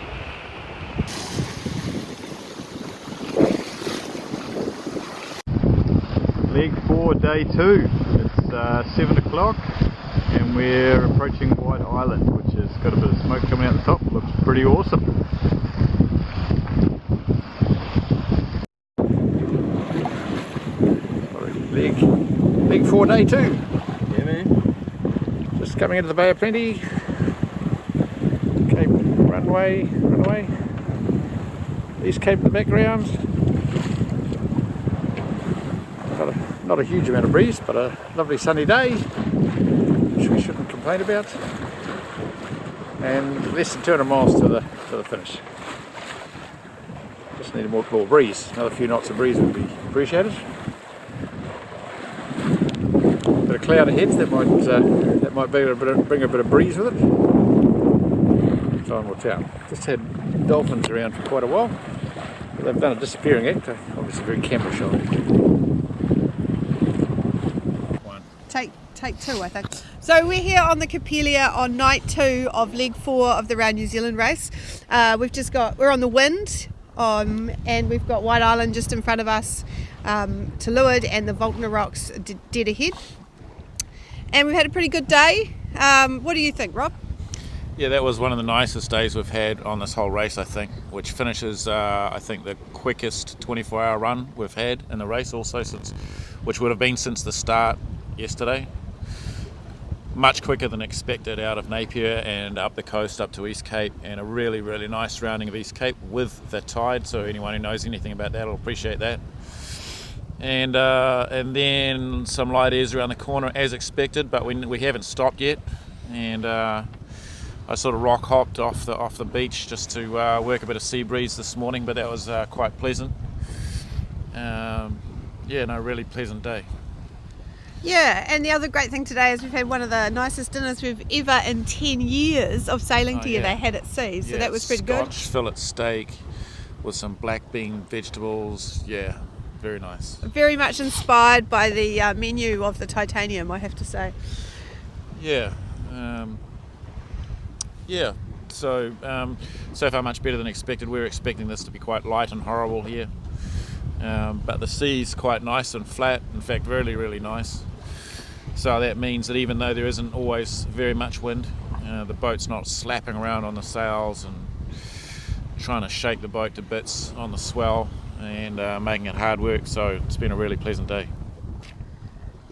Leg 4, day 2. It's 7 o'clock and we're approaching White Island, which has got a bit of smoke coming out the top. Looks pretty awesome. Leg 4, day 2. Yeah, man. Just coming into the Bay of Plenty. Cape runway. East Cape in the background. Not a huge amount of breeze, but a lovely sunny day, which we shouldn't complain about. And less than 200 miles to the finish. Just need a more breeze. Another few knots of breeze would be appreciated. Bit of cloud ahead, that might bring a bit of breeze with it. Time will tell. Just had dolphins around for quite a while. They've done a disappearing act. They're obviously very camera shy. Take 2, I think. So we're here on the Coppelia on night 2 of leg 4 of the Round New Zealand race. We're on the wind, and we've got White Island just in front of us, to leeward, and the Volcano Rocks dead ahead. And we've had a pretty good day. What do you think, Rob? Yeah, that was one of the nicest days we've had on this whole race, I think, which finishes, I think, the quickest 24-hour run we've had in the race also, which would have been since the start yesterday. Much quicker than expected out of Napier and up the coast up to East Cape, and a really, really nice rounding of East Cape with the tide, so anyone who knows anything about that will appreciate that. And then some light airs around the corner as expected, but we haven't stopped yet. And I sort of rock hopped off the beach just to work a bit of sea breeze this morning, but that was quite pleasant. Really pleasant day. Yeah, and the other great thing today is we've had one of the nicest dinners we've ever in 10 years of sailing together had at sea, so that was pretty good. Scotch fillet steak with some black bean vegetables, very nice. Very much inspired by the menu of the Titanium, I have to say. Yeah. Yeah. So far much better than expected. We were expecting this to be quite light and horrible here. But the sea's quite nice and flat, in fact really, really nice. So that means that even though there isn't always very much wind, the boat's not slapping around on the sails and trying to shake the boat to bits on the swell and making it hard work. So it's been a really pleasant day.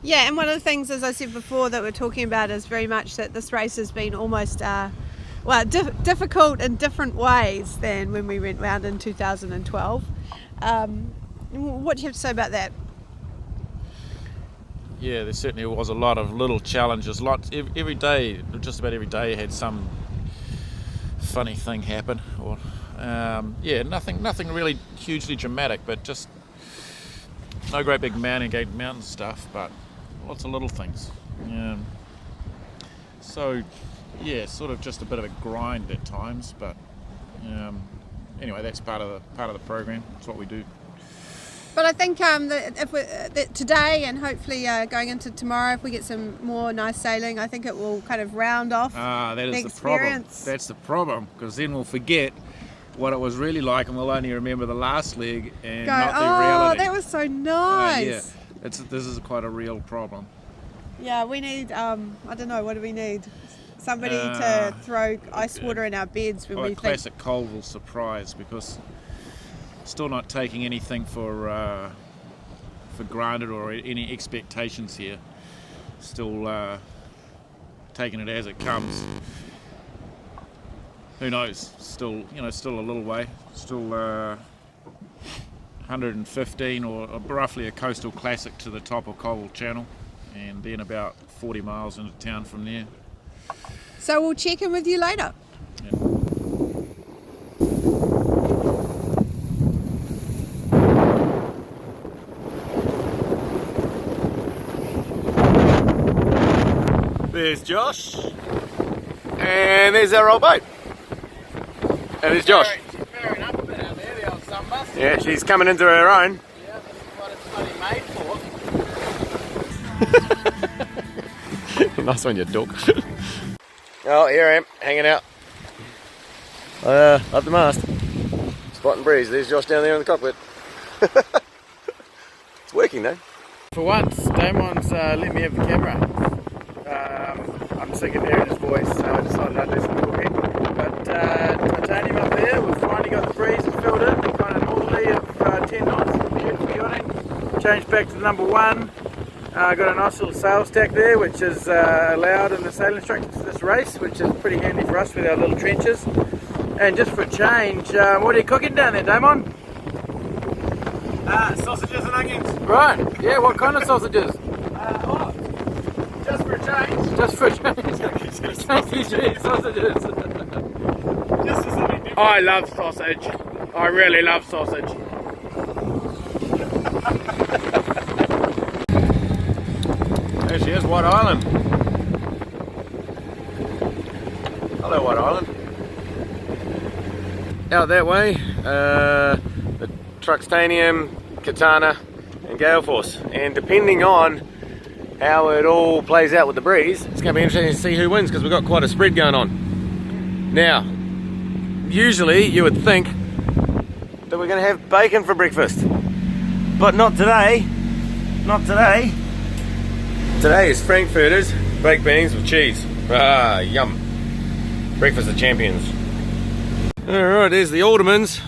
Yeah, and one of the things, as I said before, that we're talking about is very much that this race has been almost difficult in different ways than when we went round in 2012. What do you have to say about that? Yeah, there certainly was a lot of little challenges. Every day, just about every day, had some funny thing happen. Or nothing really hugely dramatic, but just no great big mountain stuff, but lots of little things. So yeah, sort of just a bit of a grind at times, but anyway, that's part of the program. It's what we do. But I think that today and hopefully going into tomorrow, if we get some more nice sailing, I think it will kind of round off that is the experience. That's the problem, because then we'll forget what it was really like, and we'll only remember the last leg and not the reality. Oh, that was so nice. Yeah, this is quite a real problem. Yeah, we need, I don't know, what do we need? Somebody to throw ice water in our beds when we think. Classic Colville surprise, because still not taking anything for granted or any expectations here. Still taking it as it comes. Who knows? Still a little way. Still 115 or roughly a coastal classic to the top of Colville Channel, and then about 40 miles into town from there. So we'll check in with you later. Yeah. There's Josh, and there's our old boat. And there's Josh. She's bearing up a bit out there, the old sunbus. Yeah, she's coming into her own. Yeah, this is what it's bloody made for. Nice one, you dork. Oh, here I am, hanging out. Up the mast. Spotting breeze. There's Josh down there in the cockpit. It's working though. For once, Damon's let me have the camera. I'm sick of hearing his voice, so I decided I'd do some talking. But Titanium up there, we've finally got the breeze filled in, kind of northerly of 10 knots. Beautiful yachting. Changed back to the number 1. Got a nice little sails tack there, which is allowed in the sailing instructions for this race, which is pretty handy for us with our little trenches. And just for a change, what are you cooking down there, Damon? Sausages and onions. Right, yeah, what kind of sausages? Just for a change. Just for a change. Sausages. Just for something different. I love sausage. I really love sausage. There she is, White Island. Hello, White Island. Out that way, the Truxtanium, Katana and Gale Force, and depending on how it all plays out with the breeze, it's going to be interesting to see who wins, because we've got quite a spread going on. Now, usually you would think that we're going to have bacon for breakfast, but not today. Not today. Today is Frankfurters, baked beans with cheese. Ah, yum. Breakfast of champions. Alright, there's the Aldermans.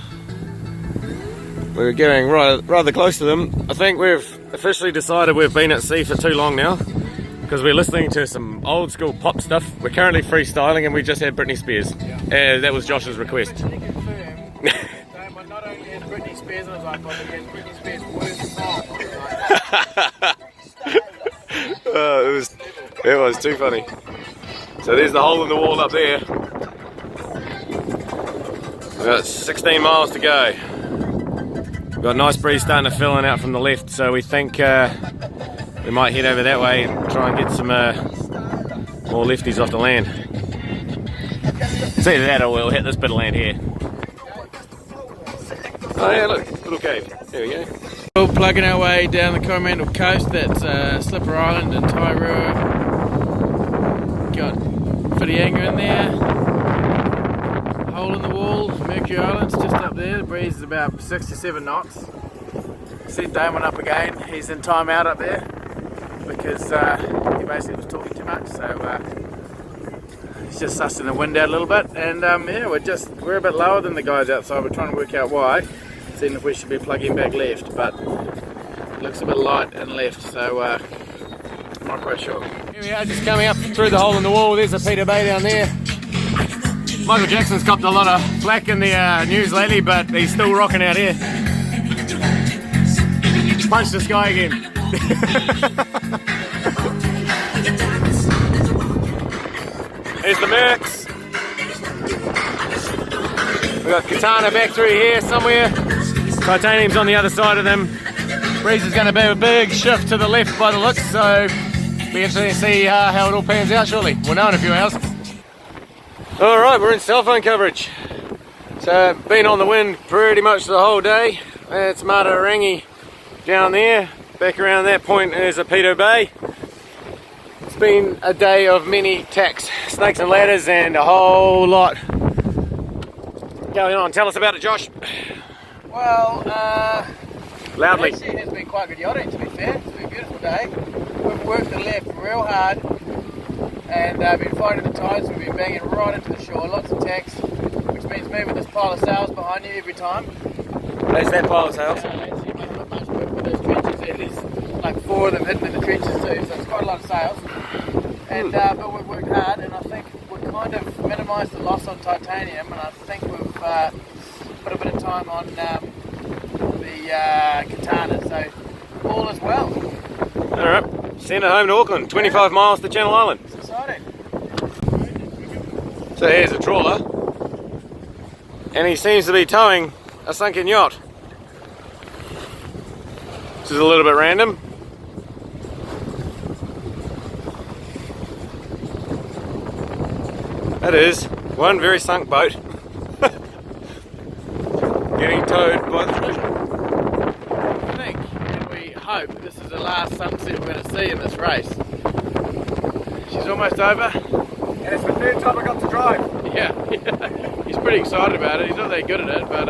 We're getting rather close to them. I think we've officially decided we've been at sea for too long now, because we're listening to some old school pop stuff. We're currently freestyling, and we just had Britney Spears. That was Josh's request. Not only had Britney Spears on his iPod, but he had Britney Spears' worst song. It was too funny. So there's the hole in the wall up there. We've got 16 miles to go. We've got a nice breeze starting to fill in out from the left, so we think we might head over that way and try and get some more lefties off the land. It's either that or we'll hit this bit of land here. Oh yeah, look, little cave. There we go. We're plugging our way down the Coromandel coast. That's Slipper Island and Tairua. Got Whitianga in there. Hole in the wall, Mercury Island's just up there. The breeze is about 67 knots. Set Damon up again. He's in time out up there because he basically was talking too much. So he's just sussing the wind out a little bit. And yeah, we're a bit lower than the guys outside. We're trying to work out why. Seeing if we should be plugging back left, but it looks a bit light and left, so I'm not quite sure. Here we are, just coming up through the hole in the wall. There's a Peter Bay down there. Michael Jackson's copped a lot of flack in the news lately, but he's still rocking out here. Punch the sky again. There's the Mercs. We've got Katana back through here somewhere. Titanium's on the other side of them. Breeze is going to be a big shift to the left by the looks, so be interesting to see how it all pans out shortly. We'll know in a few hours. Alright, we're in cell phone coverage. So, been on the wind pretty much the whole day. That's Matarangi down there. Back around that point is Abitare Bay. It's been a day of many tacks, snakes and ladders, and a whole lot going on. Tell us about it, Josh. Well, loudly. It actually has been quite good yachting, to be fair. It's been a beautiful day. We've worked the left real hard and been fighting the tides. We've been banging right into the shore, lots of tacks, which means moving this pile of sails behind you every time. There's that pile of sails. You must not much work with those trenches there. There's like 4 of them hidden in the trenches too, so it's quite a lot of sails. And but we've worked hard, and I think we've kind of minimised the loss on titanium, and I think we've put a bit of time on the Katana, so all is well. Alright, send it home to Auckland, 25 miles to Channel Island. It's exciting. So here's a trawler, and he seems to be towing a sunken yacht. This is a little bit random. That is one very sunk boat getting towed by the treasure. I think, and we hope, this is the last sunset we're going to see in this race. She's almost over. And it's the 3rd time I got to drive. Yeah, he's pretty excited about it. He's not that good at it, but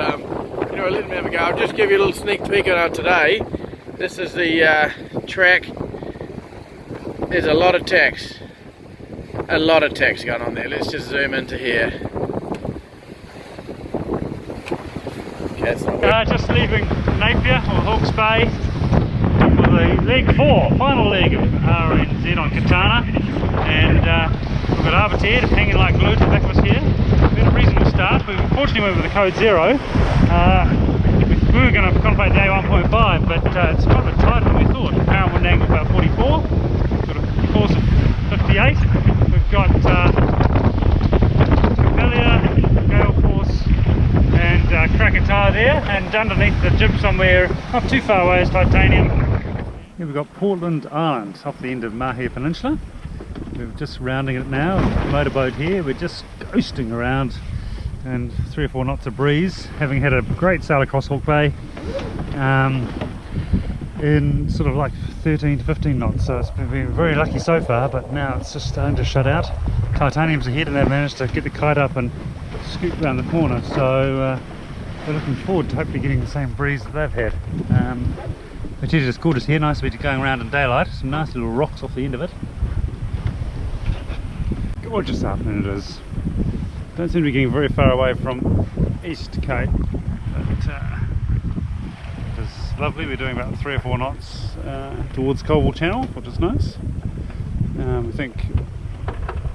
you know, let him have a go. I'll just give you a little sneak peek on it today. This is the track. There's a lot of tacks. A lot of tacks going on there. Let's just zoom into here. Okay, just leaving Napier or Hawke's Bay for the leg 4, final leg of RNZ on Katana, and we've got Arbitare hanging like glue to the back of us here. We had a reasonable start. We unfortunately went with the code 0. We were going to contemplate day 1.5, but it's quite a bit tighter than we thought. Apparent wind angle about 44. We've got a course of 58. We've got Coppelia, Gale force, and Krakatoa there, and underneath the jib somewhere, not too far away, is titanium. Here we've got Portland Island off the end of Mahia Peninsula. We're just rounding it now. Motorboat here. We're just coasting around, and 3 or 4 knots of breeze, having had a great sail across Hawke Bay in sort of like 13 to 15 knots, so it's been very lucky so far, but now it's just starting to shut out. Titanium's ahead and they've managed to get the kite up and scoot around the corner, so we're looking forward to hopefully getting the same breeze that they've had. Which is just gorgeous here, nice to be going around in daylight, some nice little rocks off the end of it. Gorgeous afternoon it is. Don't seem to be getting very far away from East Cape, but it is lovely. We're doing about 3 or 4 knots towards Colville Channel, which is nice. I think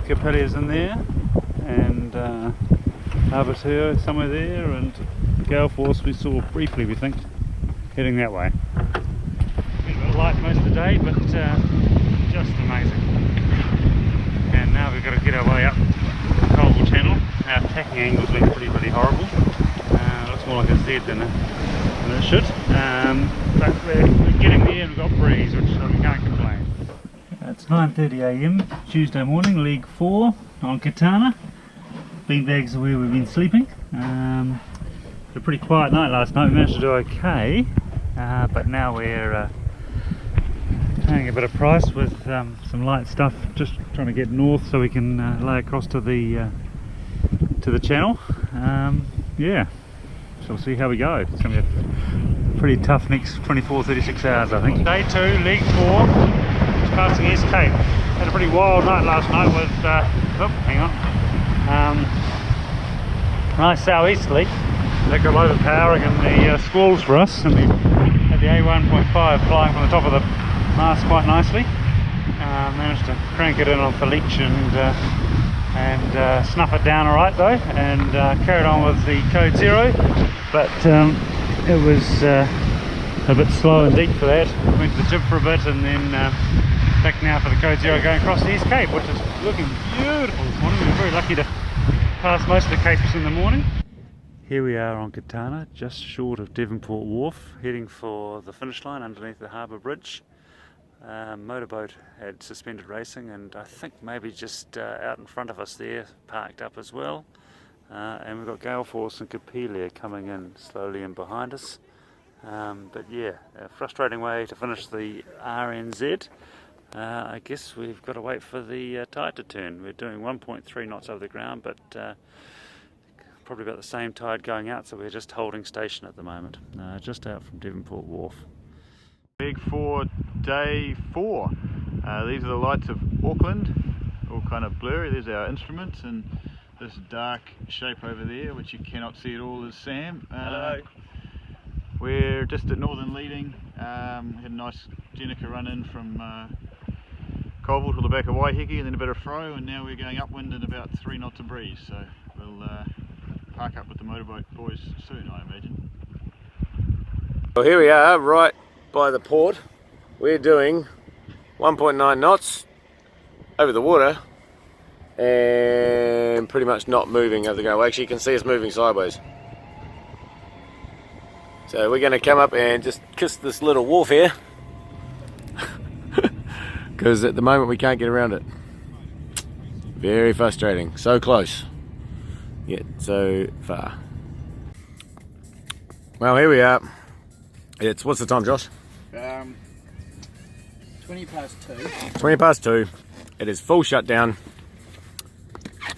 Coppelia's in there, and Abitare somewhere there, and Gale force we saw briefly, we think, heading that way. Been a bit light most of the day, but just amazing. And now we've got to get our way up Colville Channel. Our tacking angle's been really horrible. It looks more like a Z than it should. But we're getting there and we've got breeze, which we can't complain. It's 9:30 AM Tuesday morning, League 4 on Katana. Beanbags are where we've been sleeping. Had a pretty quiet night last night. We managed to do okay. but now we're paying a bit of price with some light stuff, just trying to get north so we can lay across to the channel. Yeah, so we'll see how we go. It's going to be a pretty tough next 24-36 hours, I think. Day 2, leg 4, just passing East Cape. Had a pretty wild night last night with, hang on, nice southeasterly. That got overpowering in the squalls for us, and we had the A1.5 flying from the top of the mast quite nicely. Managed to crank it in on the leech and snuff it down alright though, and carried on with the code 0, but it was a bit slow and deep for that. Went to the jib for a bit and then back now for the code 0 going across the East Cape, which is looking beautiful this morning. We were very lucky to pass most of the capes in the morning. Here we are on Katana, just short of Devonport Wharf, heading for the finish line underneath the harbour bridge. Motorboat had suspended racing, and I think maybe just out in front of us there, parked up as well. And we've got Gale Force and Coppelia coming in slowly in behind us. But yeah, a frustrating way to finish the RNZ. I guess we've got to wait for the tide to turn. We're doing 1.3 knots over the ground, but probably about the same tide going out, so we're just holding station at the moment, just out from Devonport Wharf. Leg 4, day 4. These are the lights of Auckland, all kind of blurry. There's our instruments, and this dark shape over there, which you cannot see at all, is Sam. Hello. We're just at Northern Leading. Had a nice Jenica run in from Colville to the back of Waiheke, and then a bit of fro, and now we're going upwind at about 3 knots of breeze. So we'll park up with the motorboat boys soon, I imagine. Well, here we are, right by the port. We're doing 1.9 knots over the water and pretty much not moving over the ground. Well, actually you can see us moving sideways. So we're going to come up and just kiss this little wharf here because at the moment we can't get around it. Very frustrating. So close, yet so far. Well, here we are. It's, what's the time, Josh? 20 past 2. 20 past 2. It is full shutdown.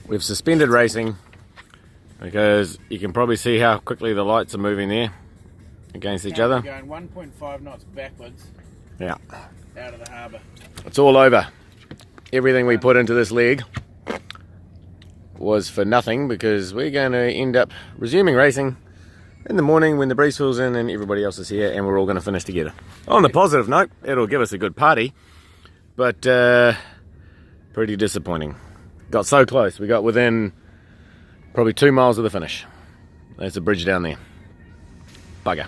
We've suspended racing because you can probably see how quickly the lights are moving there against each other. Going 1.5 knots backwards. Yeah. Out of the harbour. It's all over. Everything we put into this leg was for nothing because we're going to end up resuming racing in the morning when the breeze fills in and everybody else is here, and we're all going to finish together. On the positive note, it'll give us a good party, but pretty disappointing. Got so close. We got within probably 2 miles of the finish. There's a bridge down there. Bugger.